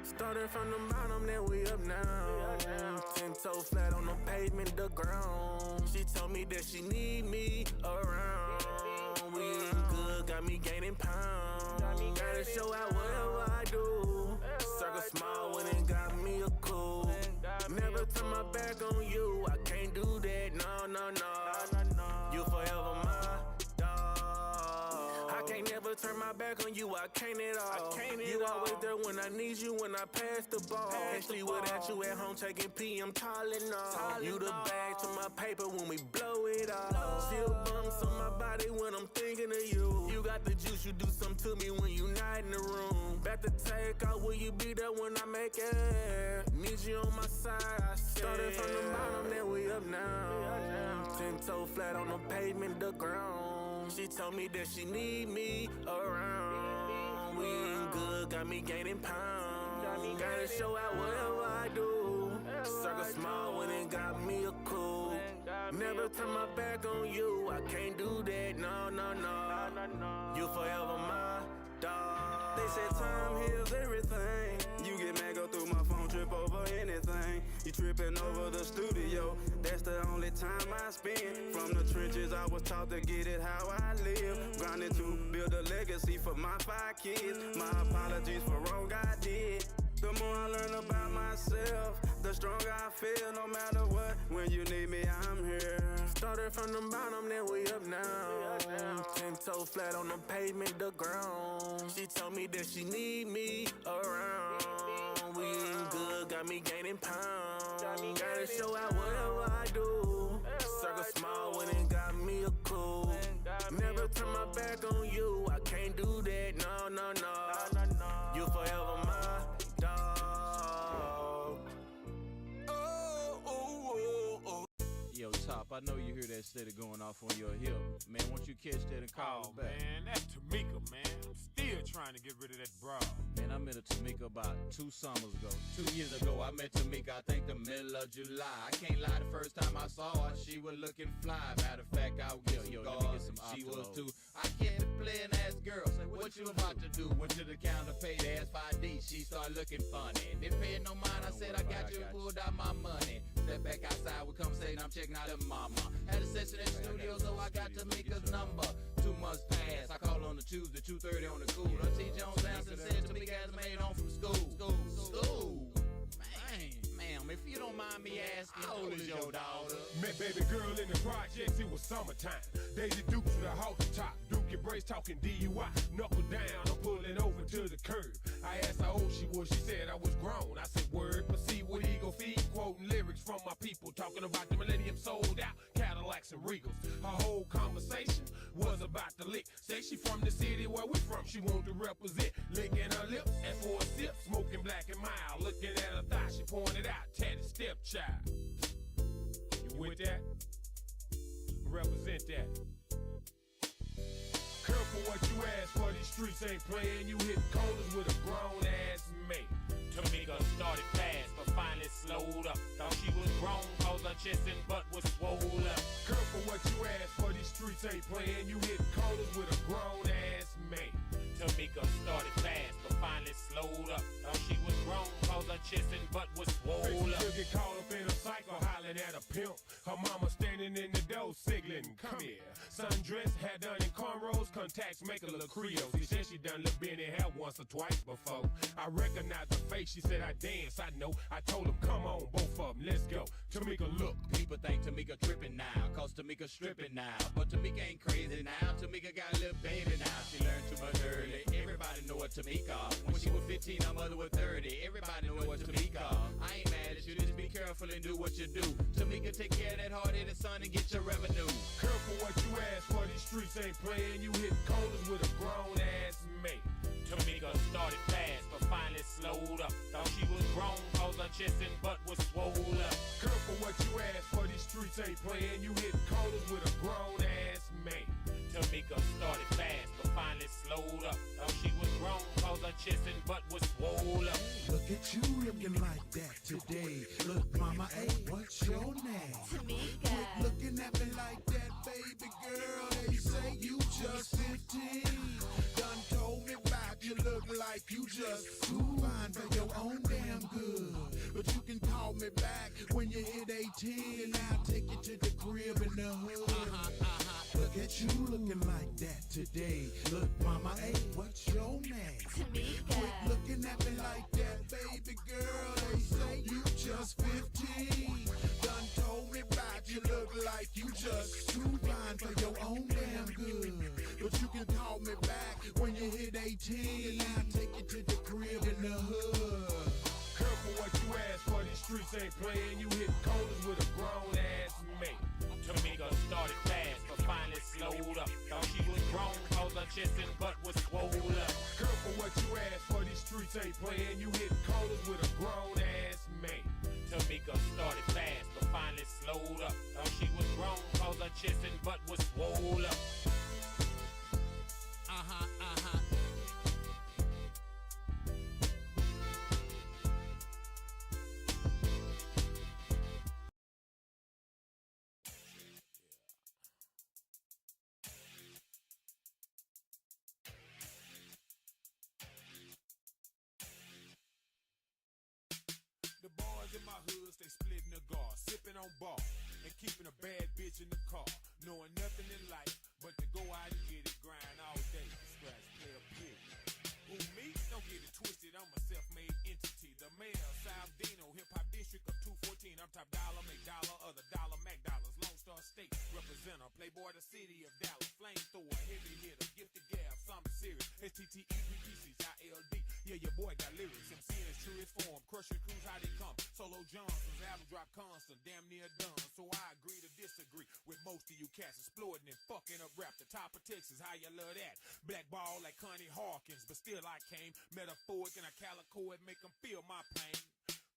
Started from the bottom, then we up now. 10 toes flat on the pavement, the ground. She told me that she need me around. We eating good, got me gaining pounds. Gotta show out whatever I do. Circle small when it got me a cool. Never turn my back on you, I can't do that, no, no, no. You forever my dog. I can't never turn my back on you, I can't at all. You always there when I need you, when I pass the ball. Can't sleep without you at home taking PM Tylenol. You the bag to my paper when we blow it all. Still bumps on my body when I'm thinking of you. You got the juice, you do something to me when you night in the room. About to take off, will you be there when I make it? Need you on my side, I said. Started from the bottom, then we up now. 10-toe flat on the pavement, the ground. She told me that she need me around. We eating good, got me gaining pounds. Gotta show out whatever I do. Circle small when it got me a cool. Never turn my back on you, I can't do that, no, no, no. You forever my dog. They said time heals everything. You get mad, go through my phone, trip over anything. You tripping over the studio, that's the only time I spend. From the trenches, I was taught to get it how I live. Grinding to build a legacy for my 5 kids. My apologies for wrong I did. The more I learn about myself, the stronger I feel no matter what. When you need me, I'm here. Started from the bottom, then we up now. 10-toe flat on the pavement, the ground. She told me that she need me around. We eating good, got me gaining pounds. Gotta show out whatever I do. Circle small when it got me a cool. Never turn my back on you, I can't do that, no, no, no. You forever my dog. Yo, Top, I know you hear that steady going off on your hip. Man, won't you catch that and call Oh me back? man, that's Tamika, man. I'm still trying to get rid of that bra. Man, I met a Tamika about 2 summers ago. 2 years ago, I met Tamika, I think the middle of July. I can't lie, the first time I saw her, she was looking fly. Matter of fact, I was getting Yo, some let me get guards, some and she was Octolos. too. I kept it playing ass girl. Say, what you about to do? Went to the counter, paid ass 5D. She started looking funny. Didn't pay no mind, I said, I got you, and pulled out my money. Step back outside with conversation, I'm checking out her mama. Had a session in the studio, so I got Tamika's number. 2 months passed, I called on the Tuesday, 2:30 on the cool. Her T. Jones answered and said Tamika has made home from school. School. Ma'am, if you don't mind me asking, how old is your daughter? Met baby girl in the projects, it was summertime. Daisy Dukes with a halter top. Duke and Brace talking DUI. Knuckle down, I'm pulling over to the curb. I asked how old she was, she said I was grown. I said word, but see what he go feed. Quoting lyrics from my people, talking about the millennium sold out Cadillacs and Regals. Her whole conversation was about the lick. Say she from the city where we from, she want to represent. Licking her lips, and for a sip, smoking black and mild. Looking at her thigh, she pointed out, tatted stepchild. You with that? Represent that. Careful what you ask for, these streets ain't playing. You hit corners with a grown ass mate. Tamika started fast, but finally slowed up. Thought she was grown, cause her chest and butt was swole up. Careful what you ask for, these streets ain't playing. You hit corners with a grown ass mate. Tamika started fast, but finally slowed up. Thought she was grown, cause her chest and butt was swole up. She'll get caught up in a cycle, hollering at a pimp. Her mama standing in the door, signaling, come here. Sundress, hat done in cornrows, contacts make her look Creole. She said she done look Benny hair once or twice before. I recognized the face, she said I dance, I know. I told him, come on, both of them, let's go. Tamika, look. People think Tamika tripping now, cause Tamika stripping now. But Tamika ain't crazy now, Tamika got a little baby now. She learned too much early, everybody know what Tamika. When she was 15, her mother was 30, everybody know what Tamika. I ain't mad at you, just be careful and do what you do. Tamika, take care of that hard-headed son and get your revenue. Careful what you ask for, these streets ain't playing. You hit corners with a grown ass mate. Tamika started fast, but finally slowed up. Thought she was grown, cause her chest and butt was swole up. Careful what you ask for, these streets ain't playing. You hit corners with a grown ass mate. Tamika started fast, but finally slowed up. Thought she was grown, cause her chest and butt was swole up. Look at you looking like that today. Look, mama, hey, what's your name? Tamika. Quit looking at me like that, baby girl. They say you just 15. Done told me back, you look like you just too fine for your own damn good. But you can call me back when you hit 18, and I'll take you to the crib in the hood. Look at you looking like that today. Look, mama, hey, what's your name? Tamika. Quit looking at me like that, baby girl. They say you just 15. Done told me back, you look like you just too fine for your own damn good. But you can call me back when you hit 18, and I'll take you to the crib in the hood. Careful what you ask for, these streets ain't playing. You hit corners with a grown ass mate. Tamika started fast, but finally slowed up. Thought she was grown, cause her chest and butt was swole up. Careful ain't playing, you hitting corners with a grown ass man. Tamika started fast, but finally slowed up. Thought she was grown, cause her chest and butt was swole up. The boys in my hood stay splitting the guard, sipping on ball, and keeping a bad bitch in the car. Knowing nothing in life but to go out and get it, grind all day, scratch, play a period. Who me? Don't get it twisted, I'm a self-made entity. The mayor, South Dino, hip-hop district of 214. I'm top dollar, make dollar, other dollar, Mac dollars. Lone Star State, representer, playboy, the city of Dallas. Flamethrower, heavy hitter, gifted gab, something serious. STTEPPCILD. Yeah, your boy got lyrics. MC in his truest form. Crushing crews, how they come. Solo Johnson's album drop constant, damn near done. So I agree to disagree with most of you cats exploiting and fucking up rap. The top of Texas, how you love that? Black ball like Connie Hawkins, but still I came metaphoric and a calico and make them feel my pain.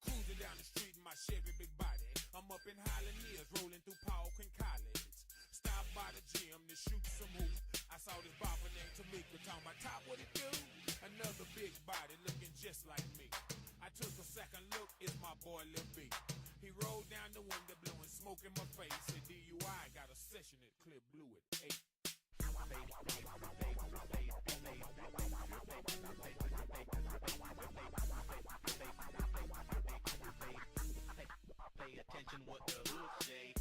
Cruising down the street in my Chevy big body. I'm up in Highland Hills, rolling through Paul Quinn College. Stop by the gym to shoot some hoops. I saw this bopper named Tamika talking about top what it do. Another big body looking just like me. I took a second look, it's my boy Lil B. He rolled down the window, blowing smoke in my face. Said DUI, got a session at Clear Blue at 8. Pay attention what the hood say.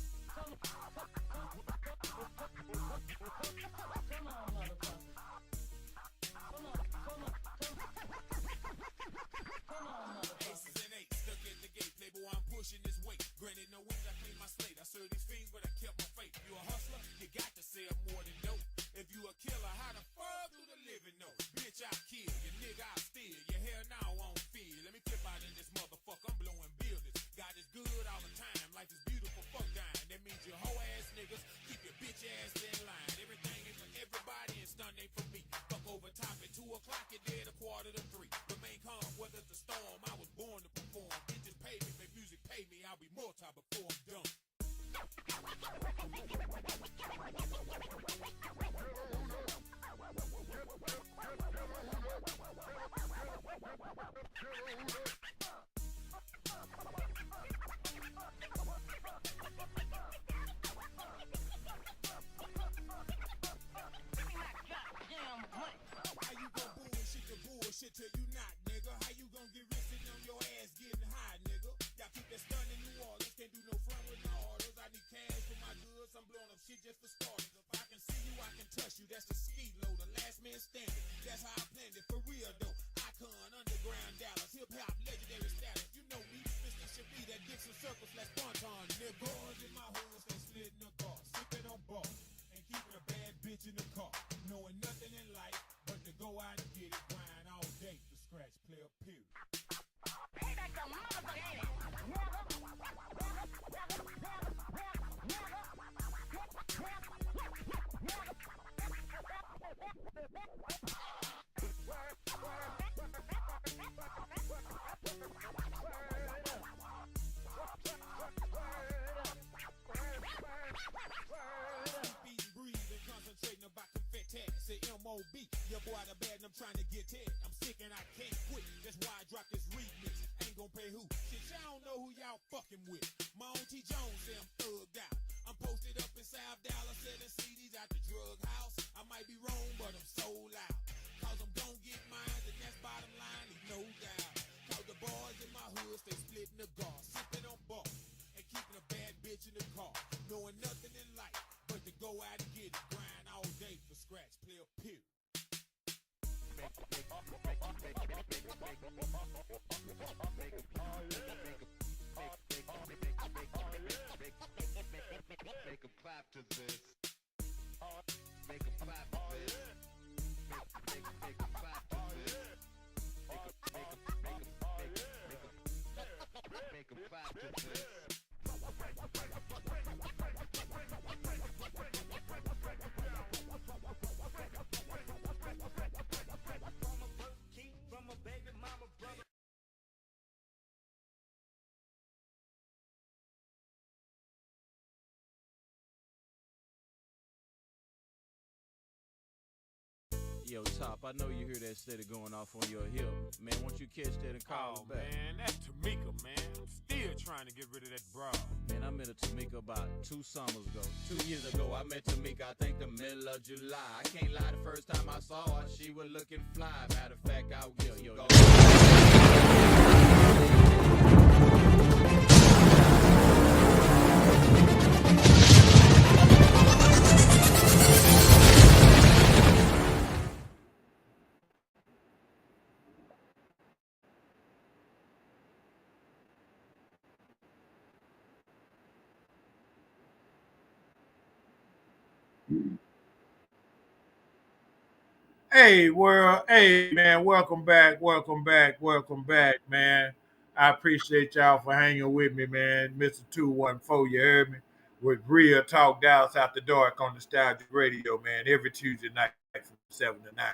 Aces and eights, stuck at the gate, playboy, I'm pushing this weight. Granted, no wins, I clean my slate. I serve these fiends, but I kept my faith. You a hustler, you got to sell more than dope. If you a killer, how the fuck do the living know? Bitch, I kill you, nigga, I steal. Your hair now on feel. Let me flip out in this motherfucker, I'm blowing buildings. God is good all the time, life is beautiful, fuck dying. That means you hoe ass niggas, keep your bitch ass in line. Everything ain't for everybody and stun ain't for me. Fuck over top at 2 o'clock, you're dead 2:45. Remain calm, weather the storm, I was born to perform. Bitches pay me, make music pay me, I'll be multi before I'm done. How you gon' bullshit the bullshit till you not, nigga? How you gon' get rich sitting on your ass getting high, nigga? Y'all keep that stun in New Orleans, can't do no front with no orders. I need cash for my goods, I'm blowing up shit just for starters. If I can see you, I can touch you, that's the ski low, the last man standing. That's how I planned it, for real though. Icon, underground Dallas, hip-hop, legendary status. You know me, Mr. Shabby, that Dixon Circus, that's Bonton, nigga. Boys in my hoods, they slid in the car, sipping on ball, and keeping a bad bitch in the car. Knowing nothing in life but to go out and get it, grind all day to scratch, play a period. Payback the motherfucker, ain't it? Eating, breathing, concentrating about confetti. Say MOB, your boy the bad and I'm trying to get it. I'm sick and I can't quit. That's why I dropped this remix. Ain't gon' pay who? Shit, y'all don't know who y'all fucking with. My own T. Jones say I'm thugged out. I'm posted up in South Dallas selling CDs out the drug house. I might be wrong, but I'm so loud. Cause I'm gon' get mine, and that's bottom line, ain't no doubt. Cause the boys in my hood stay splitting the guard, sipping on ball, and keeping a bad bitch in the car. Knowing nothing in life but to go out and get it, grind all day for scratch, play a period. Make 'em clap to this. Make 'em clap to this. Make 'em clap to this. Make 'em clap to this. From a baby mama Yo, Top, I know you hear that steady going off on your hip. Man, won't you catch that and call Oh me back? man, that's Tamika, man. I'm still trying to get rid of that bra. Man, I met a Tamika about 2 summers ago. 2 years ago, I met Tamika, I think the middle of July. I can't lie, the first time I saw her, she was looking fly. Matter of fact, I was yo. Hey, world. Hey, man. Welcome back. Welcome back. Welcome back, man. I appreciate y'all for hanging with me, man. Mr. 214, you heard me? With real talk Dallas after dark on Nostalgic Radio, man. Every Tuesday night from 7 to 9.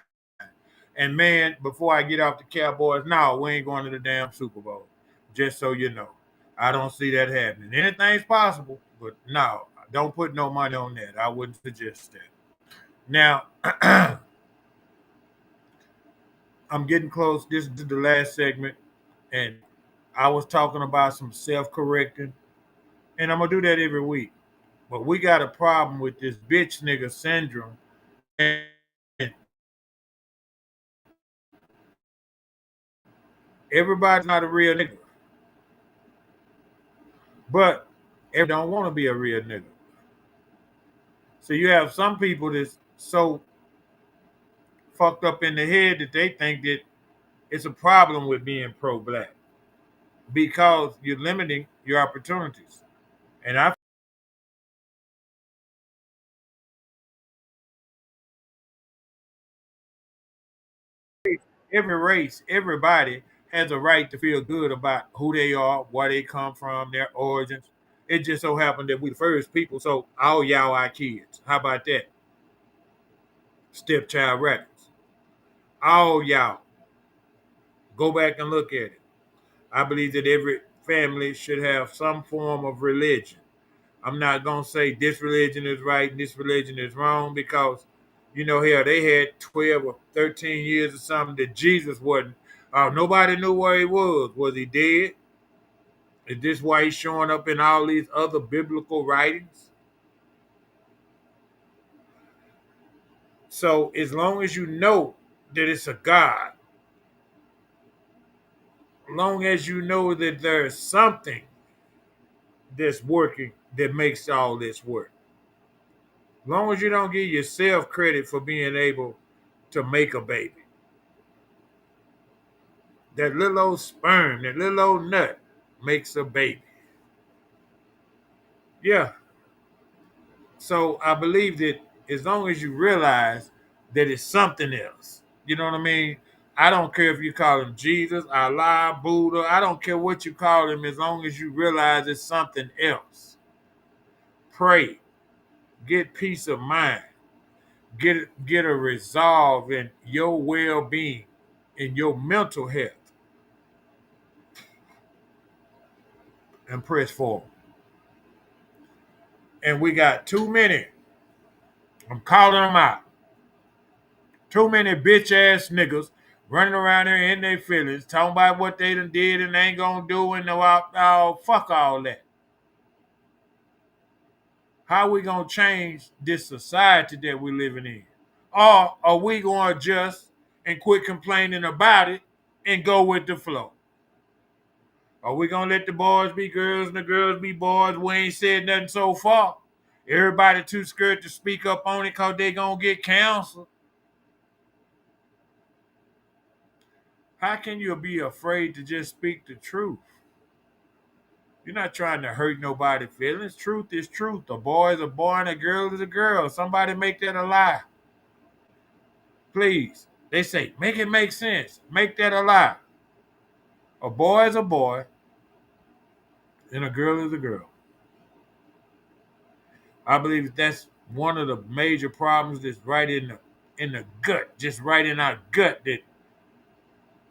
And, man, before I get off the Cowboys, no, we ain't going to the damn Super Bowl. Just so you know. I don't see that happening. Anything's possible, but no, don't put no money on that. I wouldn't suggest that. Now, I'm getting close. This is the last segment, and I was talking about some self-correcting, and I'm gonna do that every week. But we got a problem with this bitch nigga syndrome, and everybody's not a real nigga, but everybody don't want to be a real nigga. So you have some people that's so fucked up in the head that they think that it's a problem with being pro-black because you're limiting your opportunities. And I every race, everybody has a right to feel good about who they are, where they come from, their origins. It just so happened that we the first people, so all y'all are kids. How about that? Stepchild Records. All y'all. Go back and look at it. I believe that every family should have some form of religion. I'm not gonna say this religion is right and this religion is wrong because, hell, they had 12 or 13 years or something that Jesus wasn't. Nobody knew where he was. Was he dead? Is this why he's showing up in all these other biblical writings? So as long as you know that it's a God, long as you know that there's something that's working that makes all this work, long as you don't give yourself credit for being able to make a baby, that little old sperm, that little old nut makes a baby. Yeah. So I believe that as long as you realize that it's something else, you know what I mean? I don't care if you call him Jesus, Allah, Buddha. I don't care what you call him as long as you realize it's something else. Pray. Get peace of mind. Get a resolve in your well-being, in your mental health, and press forward. And we got too many. I'm calling them out. Too many bitch ass niggas running around here in their feelings, talking about what they done did and ain't gonna do and fuck all that. How we gonna change this society that we living in? Or are we gonna adjust and quit complaining about it and go with the flow? Are we gonna let the boys be girls and the girls be boys? We ain't said nothing so far. Everybody too scared to speak up on it because they gonna get canceled. How can you be afraid to just speak the truth? You're not trying to hurt nobody's feelings. Truth is truth. A boy is a boy and a girl is a girl. Somebody make that a lie. Please. They say, make it make sense. Make that a lie. A boy is a boy and a girl is a girl. I believe that's one of the major problems that's right in the gut, just right in our gut, that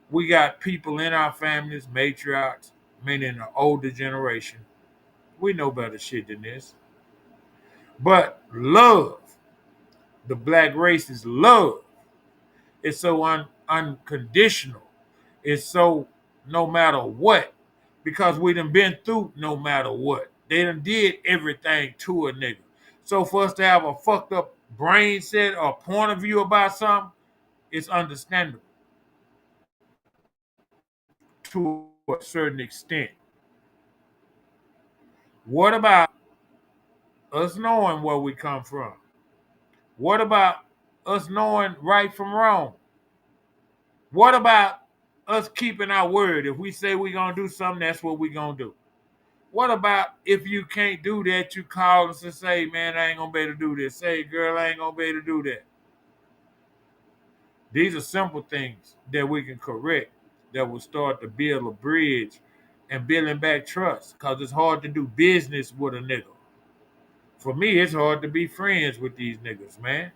we got people in our families, matriarchs, meaning the older generation. We know better shit than this. But love, the black race is love. It's so unconditional. It's so no matter what. Because we done been through no matter what. They done did everything to a nigga. So for us to have a fucked up brain set or point of view about something, it's understandable to a certain extent. What about us knowing where we come from? What about us knowing right from wrong? What about us keeping our word? If we say we're going to do something, that's what we're going to do. What about if you can't do that, you call us and say, man, I ain't going to be able to do this. Say, girl, I ain't going to be able to do that. These are simple things that we can correct that will start to build a bridge and building back trust, because it's hard to do business with a nigga. For me, it's hard to be friends with these niggas, man.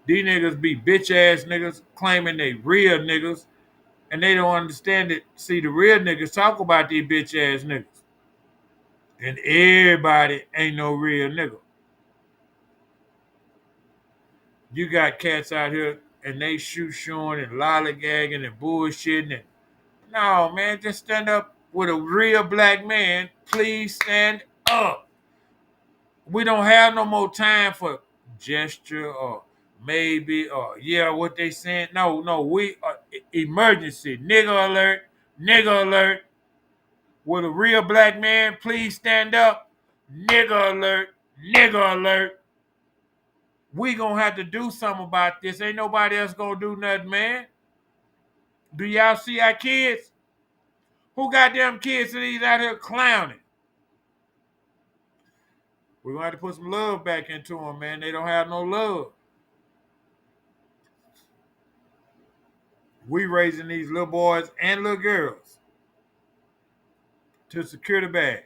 These niggas be bitch ass niggas claiming they real niggas, and they don't understand it. See, the real niggas talk about these bitch ass niggas, and everybody ain't no real nigga. You got cats out here and they shooting and lollygagging and bullshitting. And no, man, just stand up with a real black man. Please stand up. We don't have no more time for gesture or maybe or yeah, what they saying. No, we are emergency. Nigga alert. With a real black man, please stand up. Nigga alert. We gonna have to do something about this. Ain't nobody else gonna do nothing, man. Do y'all see our kids? Who got them kids that he's out here clowning? We're gonna have to put some love back into them, man. They don't have no love. We raising these little boys and little girls to secure the bag.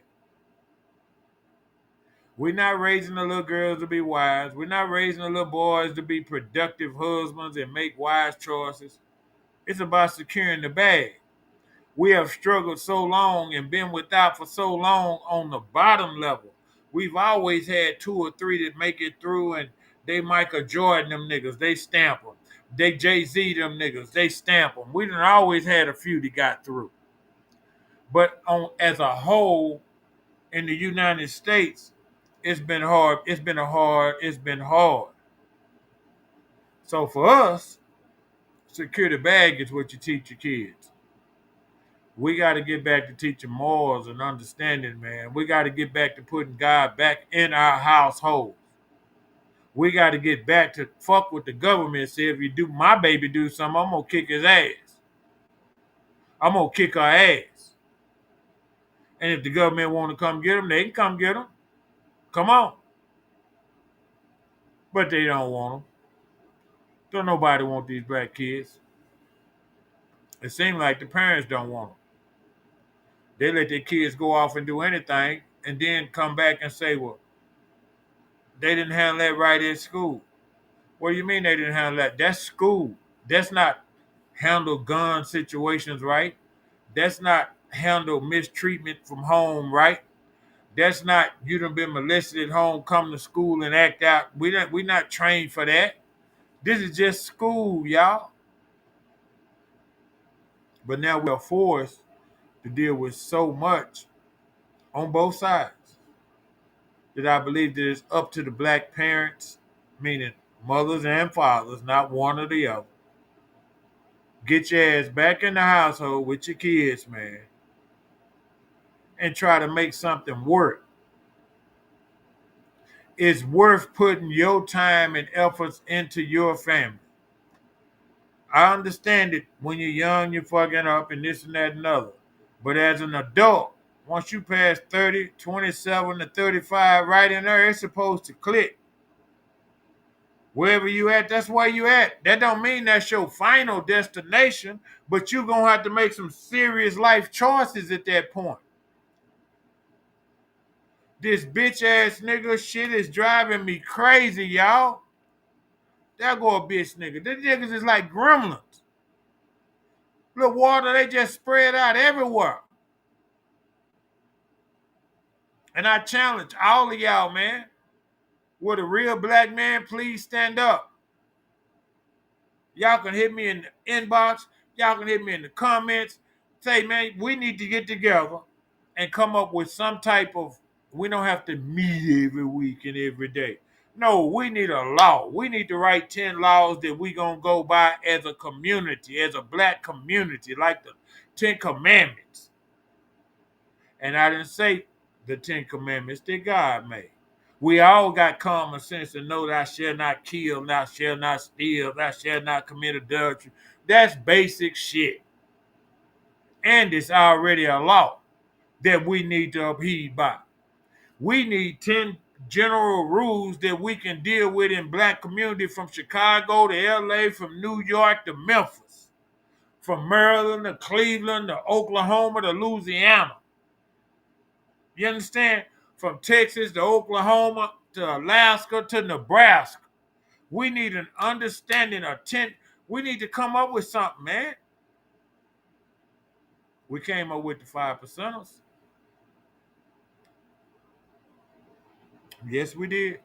We're not raising the little girls to be wives. We're not raising the little boys to be productive husbands and make wise choices. It's about securing the bag. We have struggled so long and been without for so long on the bottom level. We've always had two or three that make it through, and they Michael Jordan them niggas, they stamp them. They Jay-Z them niggas, they stamp them. We done always had a few that got through. But as a whole, in the United States, it's been hard. It's been hard. So for us, secure the bag is what you teach your kids. We got to get back to teaching morals and understanding, man. We got to get back to putting God back in our household. We got to get back to fuck with the government. Say if you do my baby do something, I'm gonna kick his ass. I'm gonna kick her ass. And if the government want to come get them, they can come get them. Come on. But they don't want them. Don't nobody want these black kids. It seems like the parents don't want them. They let their kids go off and do anything and then come back and say, well, they didn't handle that right at school. What do you mean they didn't handle that? That's school. That's not handle gun situations right. That's not handle mistreatment from home right. That's not you done been molested at home, come to school and act out. We not trained for that. This is just school, y'all. But now we are forced to deal with so much on both sides that I believe that it's up to the black parents, meaning mothers and fathers, not one or the other. Get your ass back in the household with your kids, man, and try to make something work. It's worth putting your time and efforts into your family. I understand it when you're young, you're fucking up and this and that and other. But as an adult, once you pass 30, 27 to 35, right in there, it's supposed to click. Wherever you at, that's where you at. That don't mean that's your final destination, but you're going to have to make some serious life choices at that point. This bitch ass nigga shit is driving me crazy, y'all. There go a bitch nigga. These niggas is like gremlins. Little water, they just spread out everywhere. And I challenge all of y'all, man. With a real black man, please stand up. Y'all can hit me in the inbox. Y'all can hit me in the comments. Say, man, we need to get together and come up with some type of, we don't have to meet every week and every day. No, we need a law. We need to write 10 laws that we going to go by as a community, as a black community, like the 10 Commandments. And I didn't say the 10 Commandments that God made. We all got common sense to know thou shalt not kill, thou shalt not steal, thou shalt not commit adultery. That's basic shit. And it's already a law that we need to upheed by. We need 10 general rules that we can deal with in black community from Chicago to LA, from New York to Memphis, from Maryland to Cleveland to Oklahoma to Louisiana. You understand? From Texas to Oklahoma to Alaska to Nebraska. We need an understanding of 10. We need to come up with something, man. We came up with the 5%ers. Yes, we did.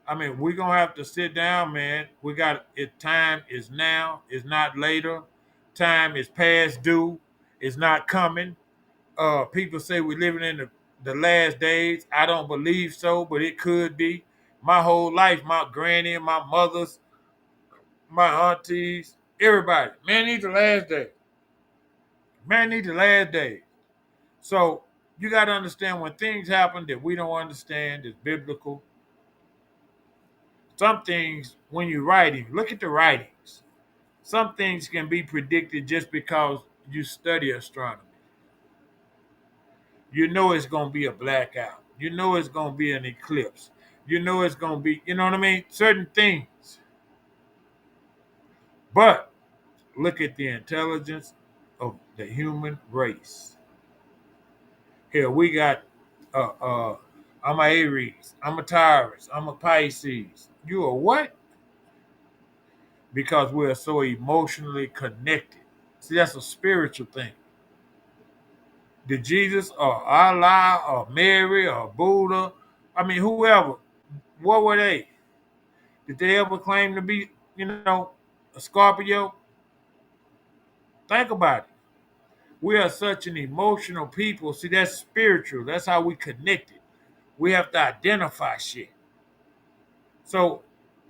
I mean, we're gonna have to sit down, man. We got it. Time is now, it's not later. Time is past due. It's not coming. People say we're living in the last days. I don't believe so, but it could be. My whole life, my granny, my mothers, my aunties, everybody. Man, these the last days. Man, these the last days. So you got to understand when things happen that we don't understand is biblical. Some things, when you're writing, look at the writings. Some things can be predicted just because you study astronomy. You know it's going to be a blackout. You know it's going to be an eclipse. You know it's going to be, you know what I mean? Certain things. But look at the intelligence of the human race. Here we got, I'm a Aries, I'm a Taurus, I'm a Pisces. You are what? Because we're so emotionally connected. See, that's a spiritual thing. Did Jesus or Allah or Mary or Buddha, I mean, whoever, what were they? Did they ever claim to be, a Scorpio? Think about it. We are such an emotional people. See, that's spiritual. That's how we connect it. We have to identify shit. So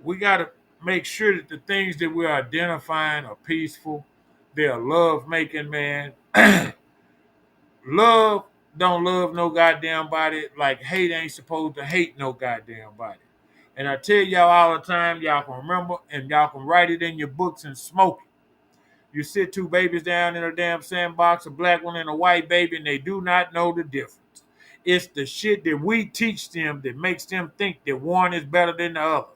we got to make sure that the things that we're identifying are peaceful. They're love making, man. Love don't love no goddamn body like hate ain't supposed to hate no goddamn body. And I tell y'all all the time, y'all can remember and y'all can write it in your books and smoke it. You sit two babies down in a damn sandbox, a black one and a white baby, and they do not know the difference. It's the shit that we teach them that makes them think that one is better than the other.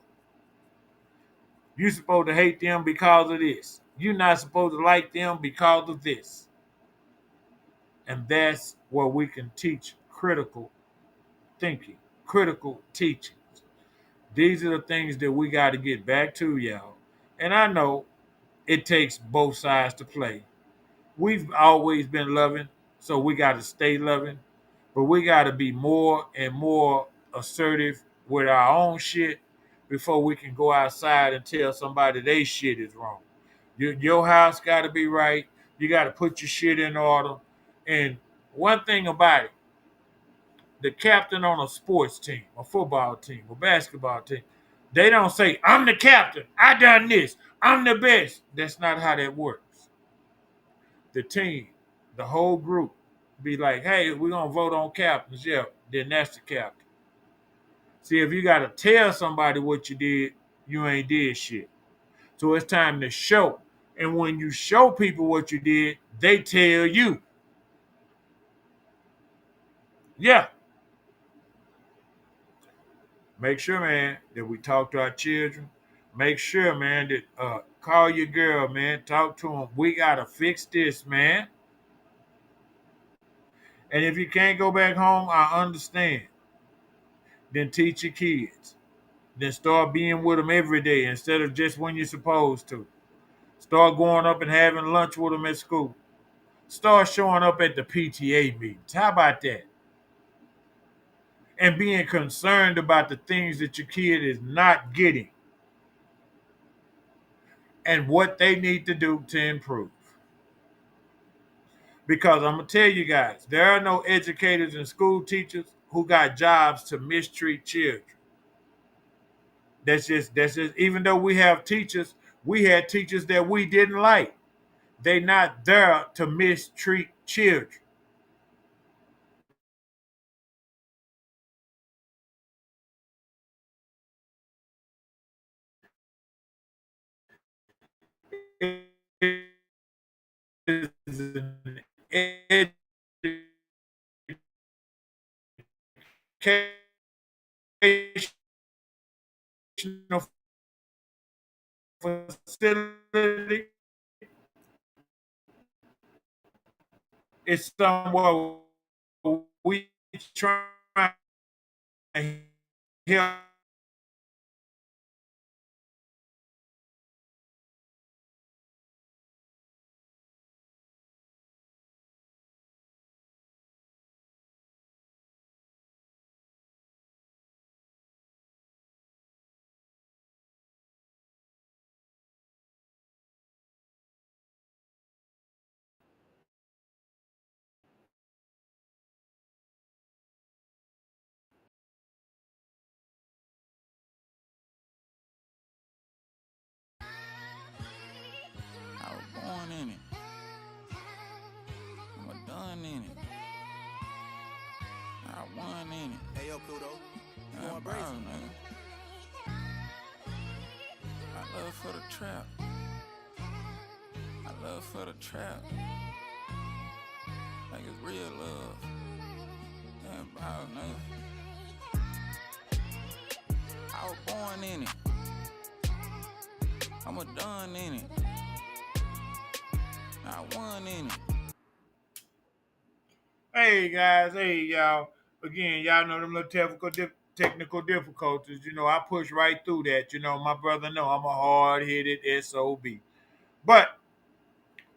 You're supposed to hate them because of this. You're not supposed to like them because of this. And that's where we can teach critical thinking, critical teachings. These are the things that we got to get back to, y'all. And I know it takes both sides to play. We've always been loving, so we got to stay loving. But we got to be more and more assertive with our own shit before we can go outside and tell somebody they shit is wrong. Your house got to be right. You got to put your shit in order. And one thing about it, the captain on a sports team, a football team, a basketball team, they don't say, I'm the captain. I done this. I'm the best. That's not how that works. The team, the whole group, be like, hey, we're going to vote on captains. Yeah, then that's the captain. See, if you got to tell somebody what you did, you ain't did shit. So it's time to show. And when you show people what you did, they tell you. Yeah. Make sure, man, that we talk to our children. Make sure, man, that call your girl, man. Talk to them. We got to fix this, man. And if you can't go back home, I understand. Then teach your kids. Then start being with them every day instead of just when you're supposed to. Start going up and having lunch with them at school. Start showing up at the PTA meetings. How about that? And being concerned about the things that your kid is not getting. and what they need to do to improve. Because I'm gonna tell you guys, there are no educators and school teachers who got jobs to mistreat children. That's just even though we have teachers, we had teachers that we didn't like. They not there to mistreat children. It is an educational facility. It's somewhere we try and help I was born in it. I'm a done in it. I won in it. Hey, yo, Pluto. You going Bro, brazen? nigga. I love for the trap. I love for the trap. Like it's real love. Damn, bro, nigga. I was born in it. I'm a done in it. I won in it. Hey guys, hey y'all. Again, y'all know them little technical difficulties. I push right through that. My brother know I'm a hard-headed SOB. But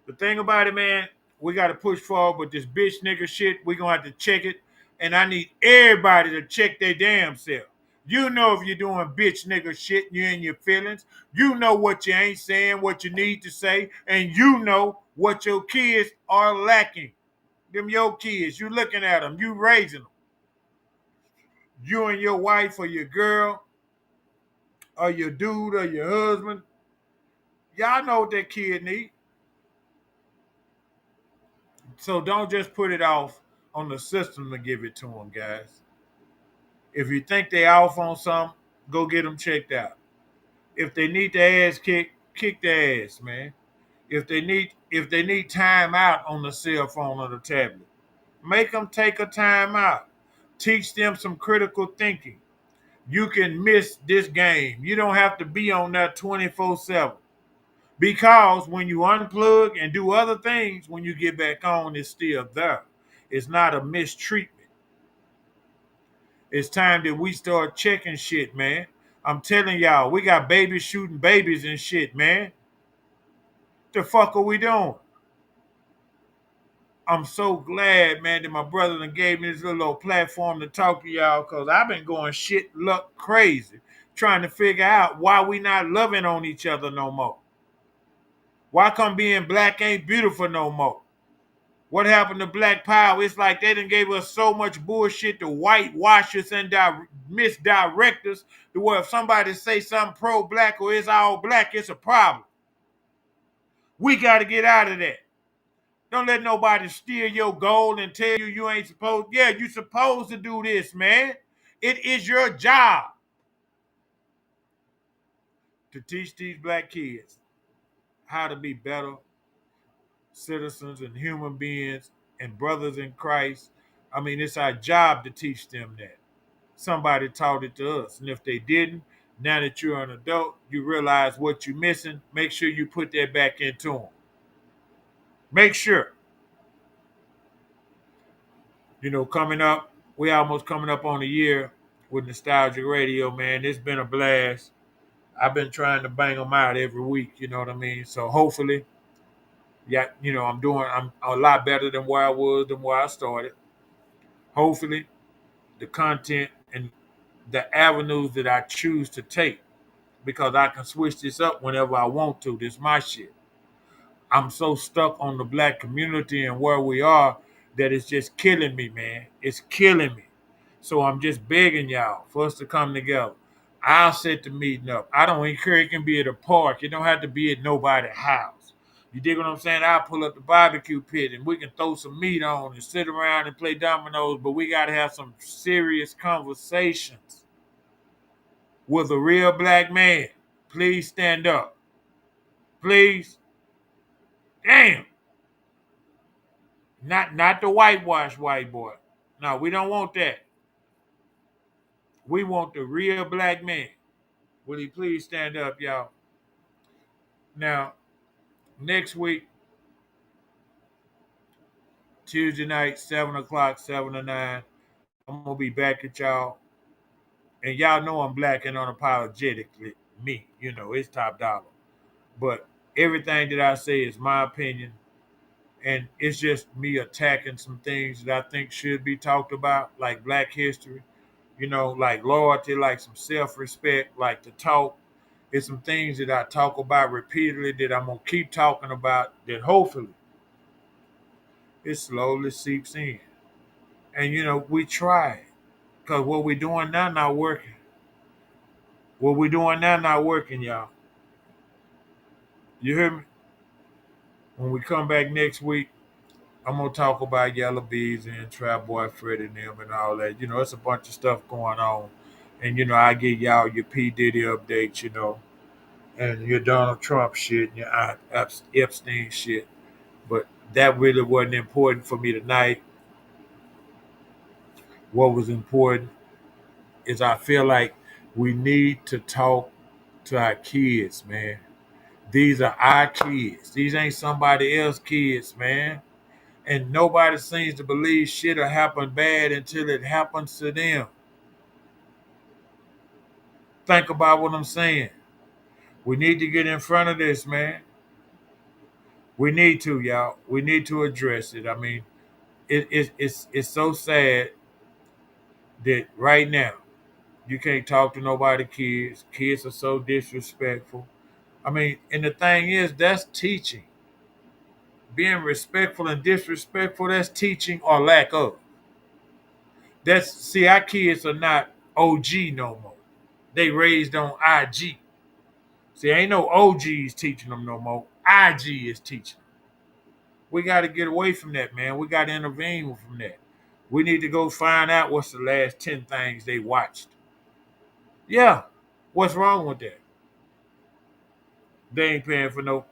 the thing about it, man, we got to push forward with this bitch nigga shit. We gonna have to check it, and I need everybody to check their damn self. You know if you're doing bitch nigga shit, and you're in your feelings. You know what you ain't saying, what you need to say, and you know what your kids are lacking. Them your kids. You looking at them. You raising them. You and your wife or your girl or your dude or your husband. Y'all know what that kid need. So don't just put it off on the system to give it to them, guys. If you think they off on something, go get them checked out. If they need their ass kicked, kick their ass, man. If they need time out on the cell phone or the tablet, make them take a time out. Teach them some critical thinking. You can miss this game. You don't have to be on that 24/7. Because when you unplug and do other things, when you get back on, it's still there. It's not a mistreatment. It's time that we start checking shit, man. I'm telling y'all, we got babies shooting babies and shit, man. The fuck are we doing? I'm so glad, man, that my brother done gave me this little platform to talk to y'all because I've been going shit luck crazy trying to figure out why we not loving on each other no more. Why come being black ain't beautiful no more? What happened to black power? It's like they done gave us so much bullshit to whitewash us and misdirect us to where if somebody say something pro-black or it's all black, it's a problem. We got to get out of that. Don't let nobody steal your gold and tell you ain't supposed. Yeah, you supposed to do this, man. It is your job to teach these black kids how to be better citizens and human beings and brothers in Christ. I mean, it's our job to teach them that. Somebody taught it to us. And if they didn't, now that you're an adult, you realize what you're missing. Make sure you put that back into them. Make sure. Coming up, we almost coming up on a year with Nostalgic Radio, man. It's been a blast. I've been trying to bang them out every week, you know what I mean? So hopefully, yeah, I'm a lot better than where I was than where I started. Hopefully, the content and the avenues that I choose to take because I can switch this up whenever I want to. This is my shit. I'm so stuck on the black community and where we are that it's just killing me, man. It's killing me. So I'm just begging y'all for us to come together. I'll set the meeting up. I don't care. It can be at a park. It don't have to be at nobody's house. You dig what I'm saying? I'll pull up the barbecue pit and we can throw some meat on and sit around and play dominoes, but we got to have some serious conversations with a real black man. Please stand up. Please. Damn. Not the whitewash white boy. No, we don't want that. We want the real black man. Will he please stand up, y'all? Now, next week, Tuesday night, 7 o'clock, 7 to 9, I'm going to be back at y'all. And y'all know I'm black and unapologetically me. You know, it's top dollar. But everything that I say is my opinion. And it's just me attacking some things that I think should be talked about, like black history, you know, like loyalty, like some self-respect, like the talk. It's some things that I talk about repeatedly that I'm going to keep talking about that hopefully it slowly seeps in. And, you know, we try because what we're doing now not working. What we're doing now not working, y'all. You hear me? When we come back next week, I'm gonna talk about Yellow Bees and Trap Boy Fred and them and all that. You know, it's a bunch of stuff going on, and you know, I give y'all your P Diddy updates. You know, and your Donald Trump shit and your Epstein shit. But that really wasn't important for me tonight. What was important is I feel like we need to talk to our kids, man. These are our kids. These ain't somebody else's kids, man. And nobody seems to believe shit'll happen bad until it happens to them. Think about what I'm saying. We need to get in front of this, man. We need to, y'all. We need to address it. I mean, it's so sad that right now you can't talk to nobody kids. Kids are so disrespectful. I mean, and the thing is, that's teaching. Being respectful and disrespectful, that's teaching or lack of. That's see, our kids are not OG no more. They raised on IG. See, ain't no OGs teaching them no more. IG is teaching them. We got to get away from that, man. We got to intervene from that. We need to go find out what's the last 10 things they watched. Yeah. What's wrong with that? They ain't paying for no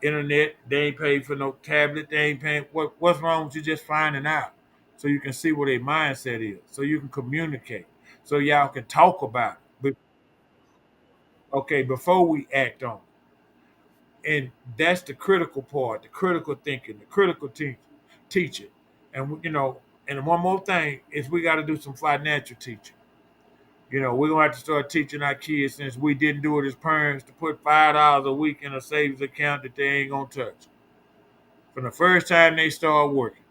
internet. They ain't paying for no tablet. They ain't paying. What's wrong with you just finding out so you can see what their mindset is, so you can communicate, so y'all can talk about it. But, okay, before we act on it. And that's the critical part, the critical thinking, the critical teaching. And, you know, and one more thing is we got to do some financial teaching. You know, we're going to have to start teaching our kids since we didn't do it as parents to put $5 a week in a savings account that they ain't going to touch. From the first time they start working.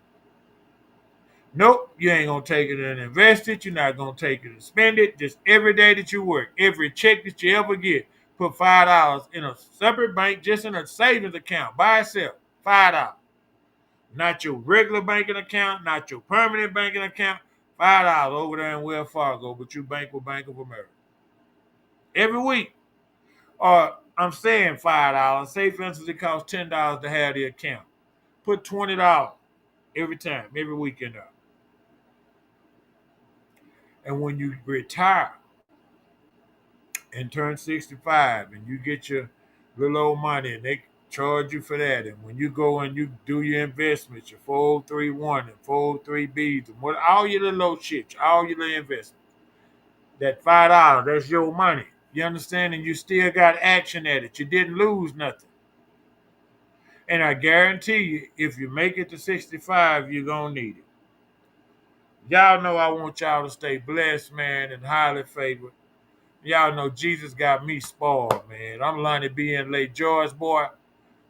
Nope, you ain't going to take it and invest it. You're not going to take it and spend it. Just every day that you work, every check that you ever get, put $5 in a separate bank, just in a savings account by itself. $5. Not your regular banking account, not your permanent banking account. $5 over there in Wells Fargo, but you bank with Bank of America. Every week. Or I'm saying $5. Say for instance it costs $10 to have the account. Put $20 every time, every week in there. And when you retire and turn 65 and you get your little old money and they charge you for that, and when you go and you do your investments, your 403(1) and 403(b)s and what, all your little old shit, all your little investments, that $5, that's your money. You understand? And you still got action at it. You didn't lose nothing. And I guarantee you, if you make it to 65, you're going to need it. Y'all know I want y'all to stay blessed, man, and highly favored. Y'all know Jesus got me spoiled, man. I'm Lonnie B. and Late George, boy.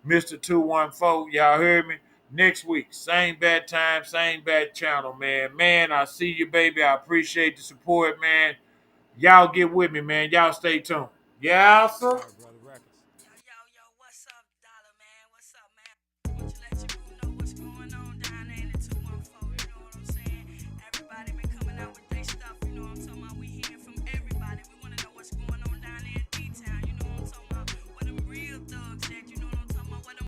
Mr. 214, y'all heard me? Next week, same bad time, same bad channel, man. Man, I see you, baby. I appreciate the support, man. Y'all get with me, man. Y'all stay tuned. Yeah, sir.